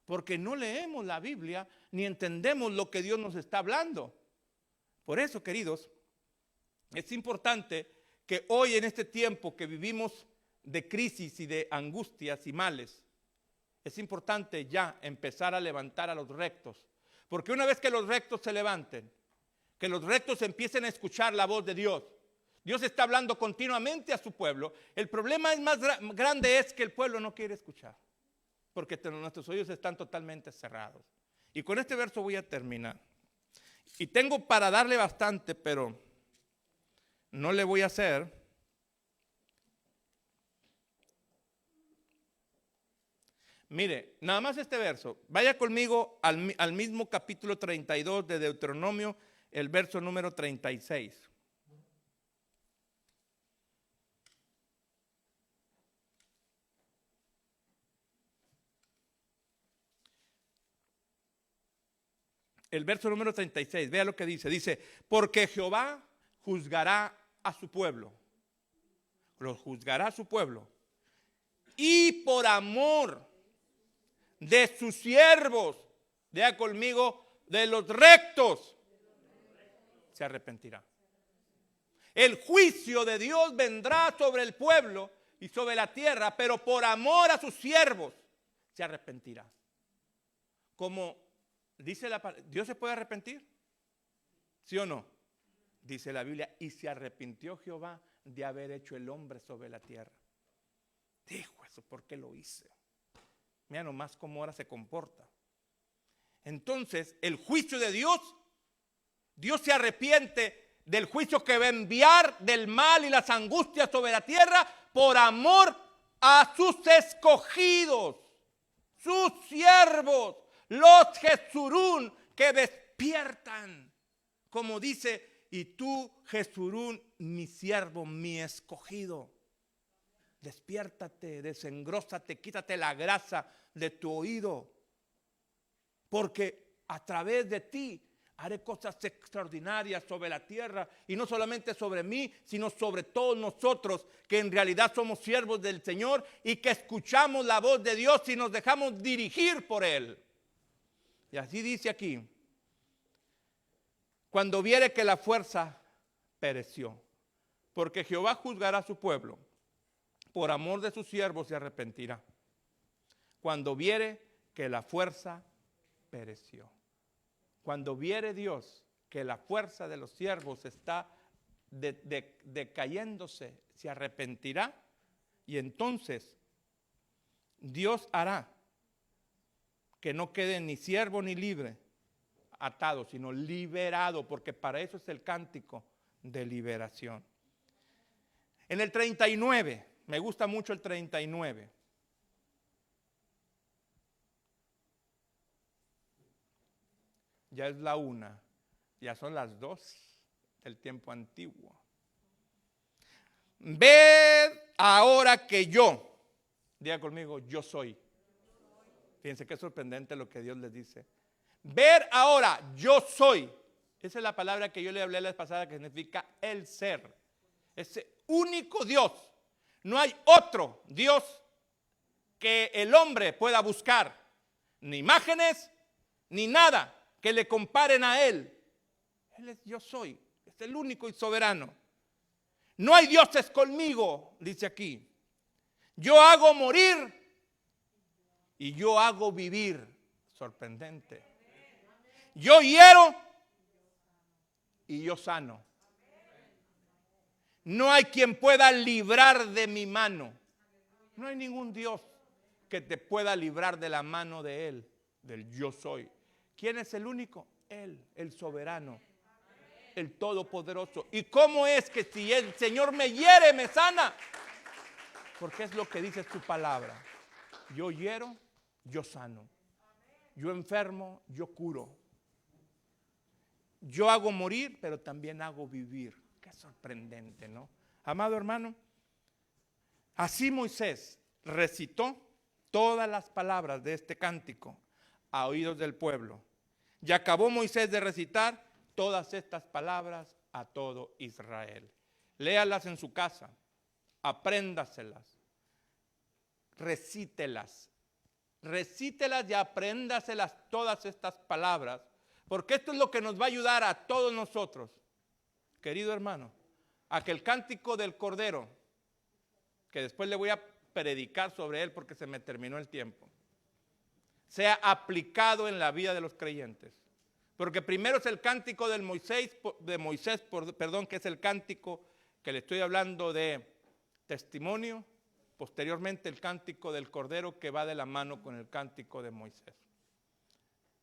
Porque no leemos la Biblia ni entendemos lo que Dios nos está hablando. Por eso, queridos, es importante que hoy en este tiempo que vivimos de crisis y de angustias y males, es importante ya empezar a levantar a los rectos. Porque una vez que los rectos se levanten, que los rectos empiecen a escuchar la voz de Dios, Dios está hablando continuamente a su pueblo. El problema es más grande es que el pueblo no quiere escuchar, porque nuestros oídos están totalmente cerrados. Y con este verso voy a terminar. Y tengo para darle bastante, pero no le voy a hacer. Mire, nada más este verso. Vaya conmigo al mismo capítulo 32 de Deuteronomio, el verso número 36. El verso número 36, vea lo que dice. Dice, porque Jehová juzgará a su pueblo. Lo juzgará a su pueblo. Y por amor de sus siervos, vea conmigo, de los rectos, se arrepentirá. El juicio de Dios vendrá sobre el pueblo y sobre la tierra, pero por amor a sus siervos se arrepentirá. Como dice la palabra, ¿Dios se puede arrepentir? ¿Sí o no? Dice la Biblia, y se arrepintió Jehová de haber hecho el hombre sobre la tierra. Dijo eso, ¿por qué lo hice? Mira nomás cómo ahora se comporta. Entonces, el juicio de Dios, Dios se arrepiente del juicio que va a enviar del mal y las angustias sobre la tierra por amor a sus escogidos, sus siervos, los Jesurún que despiertan, como dice, y tú Jesurún, mi siervo, mi escogido. Despiértate, desengrosate, quítate la grasa de tu oído, porque a través de ti haré cosas extraordinarias sobre la tierra, y no solamente sobre mí, sino sobre todos nosotros que en realidad somos siervos del Señor y que escuchamos la voz de Dios y nos dejamos dirigir por Él. Y así dice aquí, cuando viere que la fuerza pereció, porque Jehová juzgará a su pueblo, por amor de sus siervos se arrepentirá. Cuando viere que la fuerza pereció. Cuando viere Dios que la fuerza de los siervos está decayéndose, se arrepentirá. Y entonces Dios hará que no quede ni siervo ni libre atado, sino liberado, porque para eso es el cántico de liberación. En el 39, me gusta mucho el 39. Ya es la 1, ya son las 2 del tiempo antiguo. Ved ahora que yo, diga conmigo, yo soy. Fíjense qué sorprendente lo que Dios les dice. Ver ahora, yo soy. Esa es la palabra que yo le hablé la vez pasada, que significa el ser. Ese único Dios. No hay otro Dios que el hombre pueda buscar. Ni imágenes, ni nada que le comparen a Él. Él es yo soy. Es el único y soberano. No hay dioses conmigo, dice aquí. Yo hago morir y yo hago vivir. Sorprendente. Yo hiero y yo sano. No hay quien pueda librar de mi mano. No hay ningún Dios que te pueda librar de la mano de Él, del yo soy. ¿Quién es el único? Él, el soberano, el todopoderoso. ¿Y cómo es que si el Señor me hiere, me sana? Porque es lo que dice su palabra. Yo hiero, yo sano. Yo enfermo, yo curo. Yo hago morir, pero también hago vivir. Qué sorprendente, ¿no? Amado hermano, así Moisés recitó todas las palabras de este cántico a oídos del pueblo. Y acabó Moisés de recitar todas estas palabras a todo Israel. Léalas en su casa, apréndaselas, recítelas y apréndaselas todas estas palabras, porque esto es lo que nos va a ayudar a todos nosotros, querido hermano, a que el cántico del Cordero, que después le voy a predicar sobre él porque se me terminó el tiempo, sea aplicado en la vida de los creyentes. Porque primero es el cántico de Moisés, que es el cántico que le estoy hablando de testimonio, posteriormente el cántico del Cordero que va de la mano con el cántico de Moisés.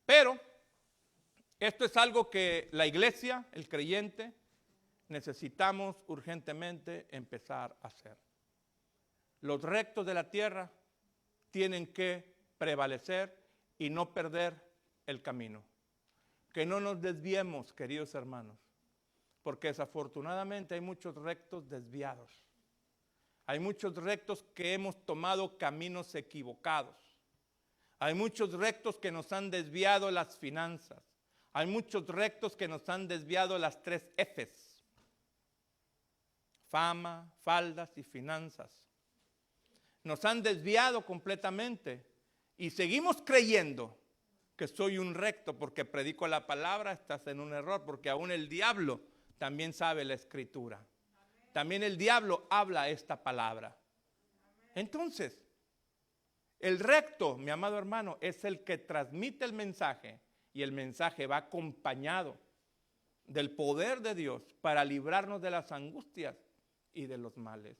Pero esto es algo que la iglesia, el creyente, necesitamos urgentemente empezar a hacer. Los rectos de la tierra tienen que prevalecer y no perder el camino. Que no nos desviemos, queridos hermanos, porque desafortunadamente hay muchos rectos desviados. Hay muchos rectos que hemos tomado caminos equivocados. Hay muchos rectos que nos han desviado las finanzas. Hay muchos rectos que nos han desviado las 3 Fs. Fama, faldas y finanzas. Nos han desviado completamente y seguimos creyendo que soy un recto porque predico la palabra. Estás en un error, porque aún el diablo también sabe la escritura. También el diablo habla esta palabra. Entonces, el recto, mi amado hermano, es el que transmite el mensaje, y el mensaje va acompañado del poder de Dios para librarnos de las angustias y de los males.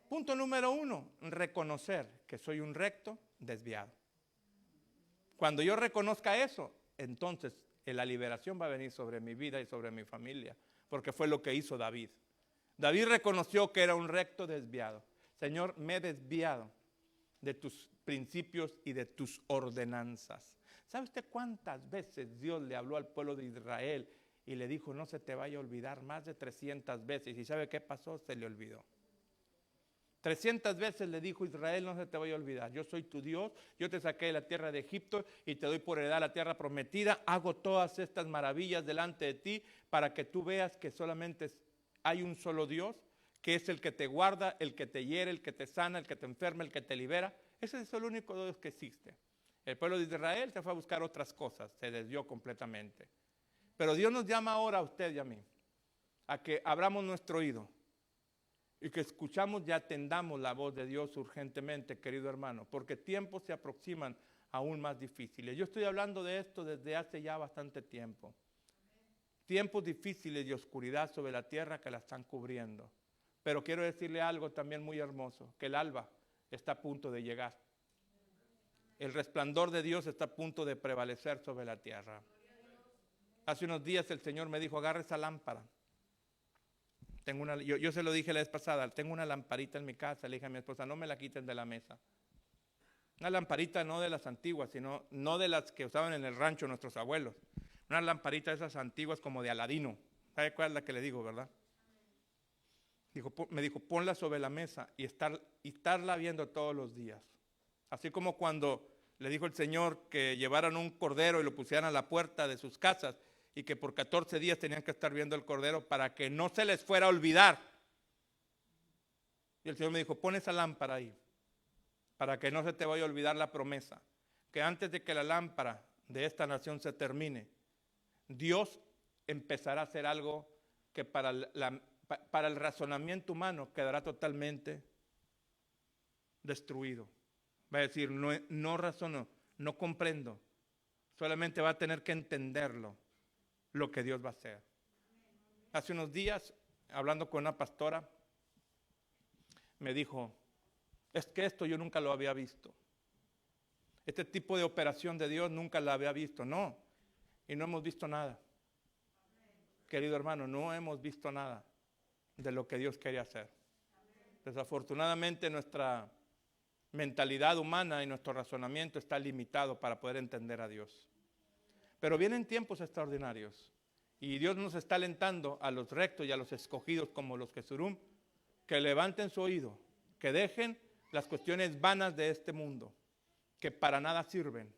Punto número 1, reconocer que soy un recto desviado. Cuando yo reconozca eso, entonces la liberación va a venir sobre mi vida y sobre mi familia, porque fue lo que hizo David. David reconoció que era un recto desviado. Señor, me he desviado de tus principios y de tus ordenanzas. ¿Sabe usted cuántas veces Dios le habló al pueblo de Israel y le dijo, no se te vaya a olvidar? Más de 300 veces. ¿Y sabe qué pasó? Se le olvidó. 300 veces le dijo Israel, no se te vaya a olvidar. Yo soy tu Dios, yo te saqué de la tierra de Egipto y te doy por heredad la tierra prometida. Hago todas estas maravillas delante de ti para que tú veas que solamente hay un solo Dios, que es el que te guarda, el que te hiere, el que te sana, el que te enferma, el que te libera. Ese es el único Dios que existe. El pueblo de Israel se fue a buscar otras cosas, se desvió completamente. Pero Dios nos llama ahora a usted y a mí, a que abramos nuestro oído y que escuchamos y atendamos la voz de Dios urgentemente, querido hermano, porque tiempos se aproximan aún más difíciles. Yo estoy hablando de esto desde hace ya bastante tiempo. Tiempos difíciles de oscuridad sobre la tierra que la están cubriendo. Pero quiero decirle algo también muy hermoso, que el alba está a punto de llegar. El resplandor de Dios está a punto de prevalecer sobre la tierra. Hace unos días el Señor me dijo, agarre esa lámpara. Yo se lo dije la vez pasada, tengo una lamparita en mi casa. Le dije a mi esposa, no me la quiten de la mesa. Una lamparita no de las antiguas, sino no de las que usaban en el rancho nuestros abuelos. Una lamparita de esas antiguas como de Aladino. ¿Sabe cuál es la que le digo, verdad? Me dijo, ponla sobre la mesa y estarla viendo todos los días. Así como cuando le dijo el Señor que llevaran un cordero y lo pusieran a la puerta de sus casas y que por 14 días tenían que estar viendo el cordero para que no se les fuera a olvidar. Y el Señor me dijo, pon esa lámpara ahí para que no se te vaya a olvidar la promesa, que antes de que la lámpara de esta nación se termine, Dios empezará a hacer algo que para el razonamiento humano quedará totalmente destruido. Va a decir, no razono, no comprendo, solamente va a tener que entenderlo, lo que Dios va a hacer. Hace unos días, hablando con una pastora, me dijo, es que esto yo nunca lo había visto. Este tipo de operación de Dios nunca la había visto. No, y no hemos visto nada. Querido hermano, no hemos visto nada de lo que Dios quería hacer. Desafortunadamente nuestra mentalidad humana y nuestro razonamiento está limitado para poder entender a Dios. Pero vienen tiempos extraordinarios y Dios nos está alentando a los rectos y a los escogidos como los Jesurum, que levanten su oído, que dejen las cuestiones vanas de este mundo, que para nada sirven.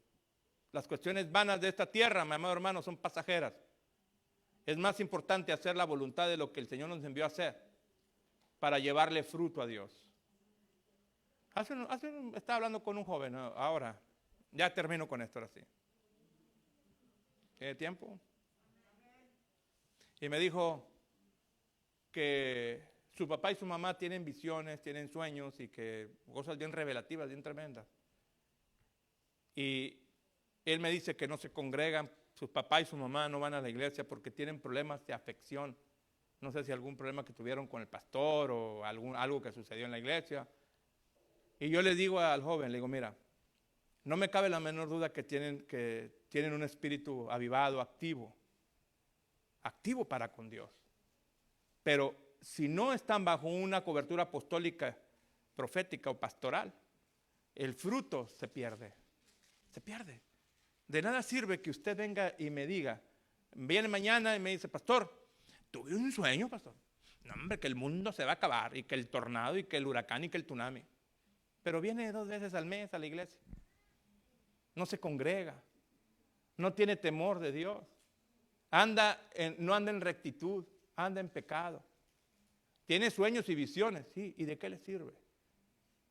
Las cuestiones vanas de esta tierra, mi amado hermano, son pasajeras. Es más importante hacer la voluntad de lo que el Señor nos envió a hacer para llevarle fruto a Dios. Estaba hablando con un joven, ahora, ya termino con esto ahora sí. ¿Tiene tiempo? Y me dijo que su papá y su mamá tienen visiones, tienen sueños y que cosas bien revelativas, bien tremendas. Y él me dice que no se congregan, su papá y su mamá no van a la iglesia porque tienen problemas de afección, No sé si algún problema que tuvieron con el pastor o algo que sucedió en la iglesia. Y yo le digo al joven, le digo, mira, no me cabe la menor duda que tienen un espíritu avivado, activo para con Dios. Pero si no están bajo una cobertura apostólica, profética o pastoral, el fruto se pierde. Se pierde. De nada sirve que usted venga y me diga, viene mañana y me dice, pastor, tuve un sueño, pastor. No, hombre, que el mundo se va a acabar, y que el tornado, y que el huracán, y que el tsunami. Pero viene 2 veces al mes a la iglesia. No se congrega. No tiene temor de Dios. No anda en rectitud, anda en pecado. Tiene sueños y visiones, sí. ¿Y de qué le sirve?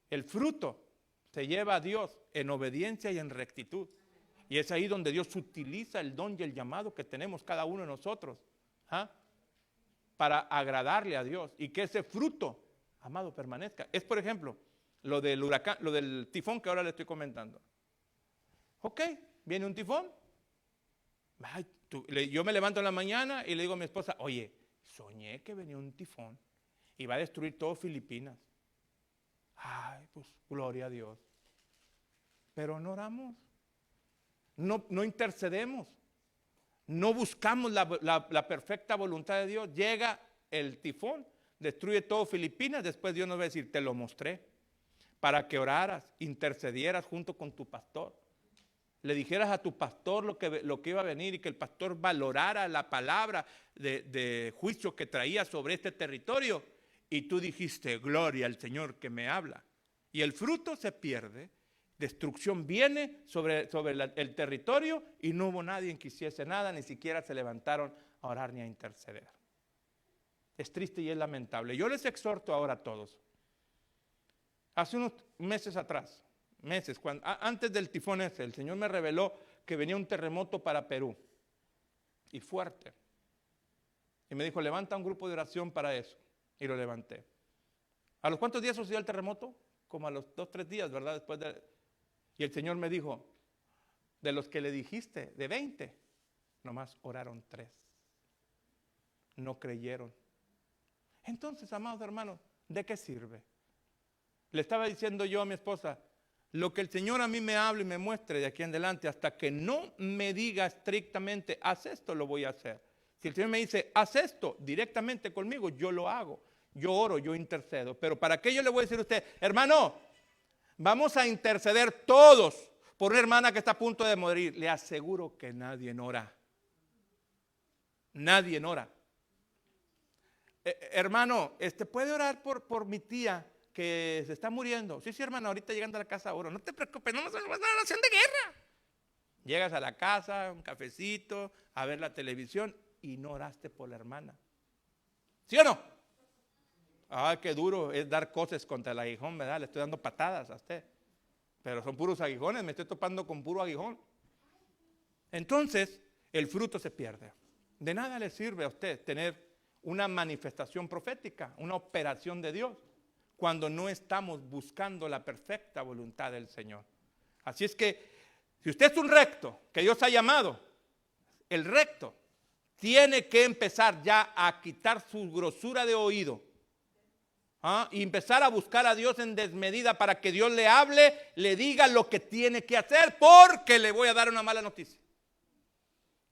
El fruto se lleva a Dios en obediencia y en rectitud. Y es ahí donde Dios utiliza el don y el llamado que tenemos cada uno de nosotros, para agradarle a Dios y que ese fruto, amado, permanezca. Es, por ejemplo, lo del huracán, lo del tifón que ahora le estoy comentando. Ok, viene un tifón. Ay, yo me levanto en la mañana y le digo a mi esposa, oye, soñé que venía un tifón y va a destruir todo Filipinas. Ay, pues gloria a Dios. Pero no oramos, no intercedemos, no buscamos la perfecta voluntad de Dios. Llega el tifón, destruye todo Filipinas, después Dios nos va a decir, te lo mostré, para que oraras, intercedieras junto con tu pastor. Le dijeras a tu pastor lo que iba a venir y que el pastor valorara la palabra de juicio que traía sobre este territorio. Y tú dijiste, gloria al Señor que me habla. Y el fruto se pierde, destrucción viene sobre el territorio y no hubo nadie que hiciese nada, ni siquiera se levantaron a orar ni a interceder. Es triste y es lamentable. Yo les exhorto ahora a todos. Hace unos meses atrás, antes del tifón ese, el Señor me reveló que venía un terremoto para Perú, y fuerte. Y me dijo, levanta un grupo de oración para eso. Y lo levanté. ¿A los cuántos días sucedió el terremoto? Como a los 2 o 3 días, ¿verdad? Y el Señor me dijo, de los que le dijiste, de 20, nomás oraron 3. No creyeron. Entonces, amados hermanos, ¿de qué sirve? Le estaba diciendo yo a mi esposa, lo que el Señor a mí me hable y me muestre de aquí en adelante, hasta que no me diga estrictamente, haz esto, lo voy a hacer. Si el Señor me dice, haz esto directamente conmigo, yo lo hago. Yo oro, yo intercedo. Pero ¿para qué yo le voy a decir a usted, hermano, vamos a interceder todos por una hermana que está a punto de morir? Le aseguro que nadie ora. Nadie ora. Hermano, ¿puede orar por mi tía que se está muriendo? Sí, hermano, ahorita llegando a la casa oro. No te preocupes, no es una oración de guerra. Llegas a la casa, un cafecito, a ver la televisión y no oraste por la hermana. ¿Sí o no? Ah, qué duro es dar cosas contra el aguijón, ¿verdad? Le estoy dando patadas a usted. Pero son puros aguijones, me estoy topando con puro aguijón. Entonces, el fruto se pierde. De nada le sirve a usted tener una manifestación profética, una operación de Dios, cuando no estamos buscando la perfecta voluntad del Señor. Así es que, si usted es un recto, que Dios ha llamado, el recto tiene que empezar ya a quitar su grosura de oído, y empezar a buscar a Dios en desmedida para que Dios le hable, le diga lo que tiene que hacer, porque le voy a dar una mala noticia.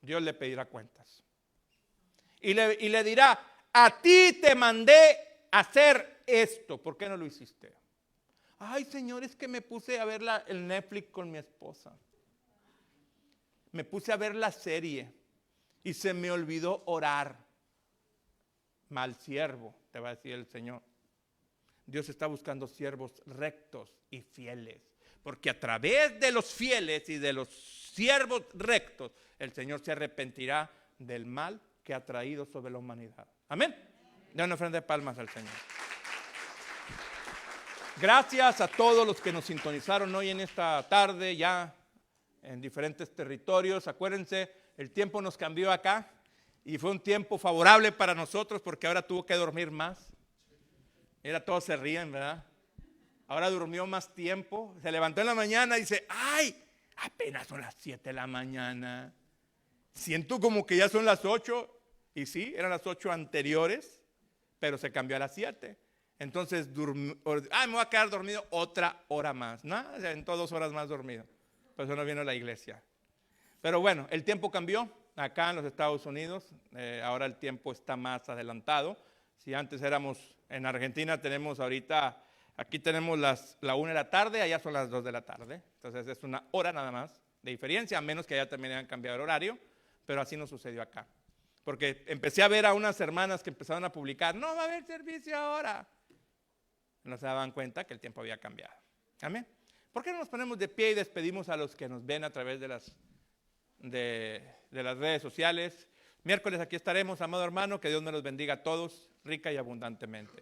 Dios le pedirá cuentas. Y le dirá, a ti te mandé a hacer esto, ¿por qué no lo hiciste? Ay, Señor, es que me puse a ver el Netflix con mi esposa. Me puse a ver la serie y se me olvidó orar. Mal siervo, te va a decir el Señor. Dios está buscando siervos rectos y fieles, porque a través de los fieles y de los siervos rectos, el Señor se arrepentirá del mal que ha traído sobre la humanidad. Amén. Den una ofrenda de palmas al Señor. Gracias a todos los que nos sintonizaron hoy en esta tarde, ya en diferentes territorios. Acuérdense, el tiempo nos cambió acá y fue un tiempo favorable para nosotros, porque ahora tuvo que dormir más. Mira, todos se ríen, ¿verdad? Ahora durmió más tiempo. Se levantó en la mañana y dice, ¡ay! Apenas son las 7 de la mañana. Siento como que ya son las 8. Y sí, eran las 8 anteriores, pero se cambió a las 7. Entonces, me voy a quedar dormido otra hora más. No, en 2 horas más dormido. Por eso no vino a la iglesia. Pero bueno, el tiempo cambió acá en los Estados Unidos. Ahora el tiempo está más adelantado. Si antes éramos en Argentina, tenemos ahorita, aquí tenemos la 1 de la tarde, allá son las 2 de la tarde. Entonces es una hora nada más de diferencia, a menos que allá también hayan cambiado el horario. Pero así no sucedió acá. Porque empecé a ver a unas hermanas que empezaron a publicar, no va a haber servicio ahora. No se daban cuenta que el tiempo había cambiado. Amén. ¿Por qué no nos ponemos de pie y despedimos a los que nos ven a través de las redes sociales? Miércoles aquí estaremos, amado hermano, que Dios me los bendiga a todos, rica y abundantemente.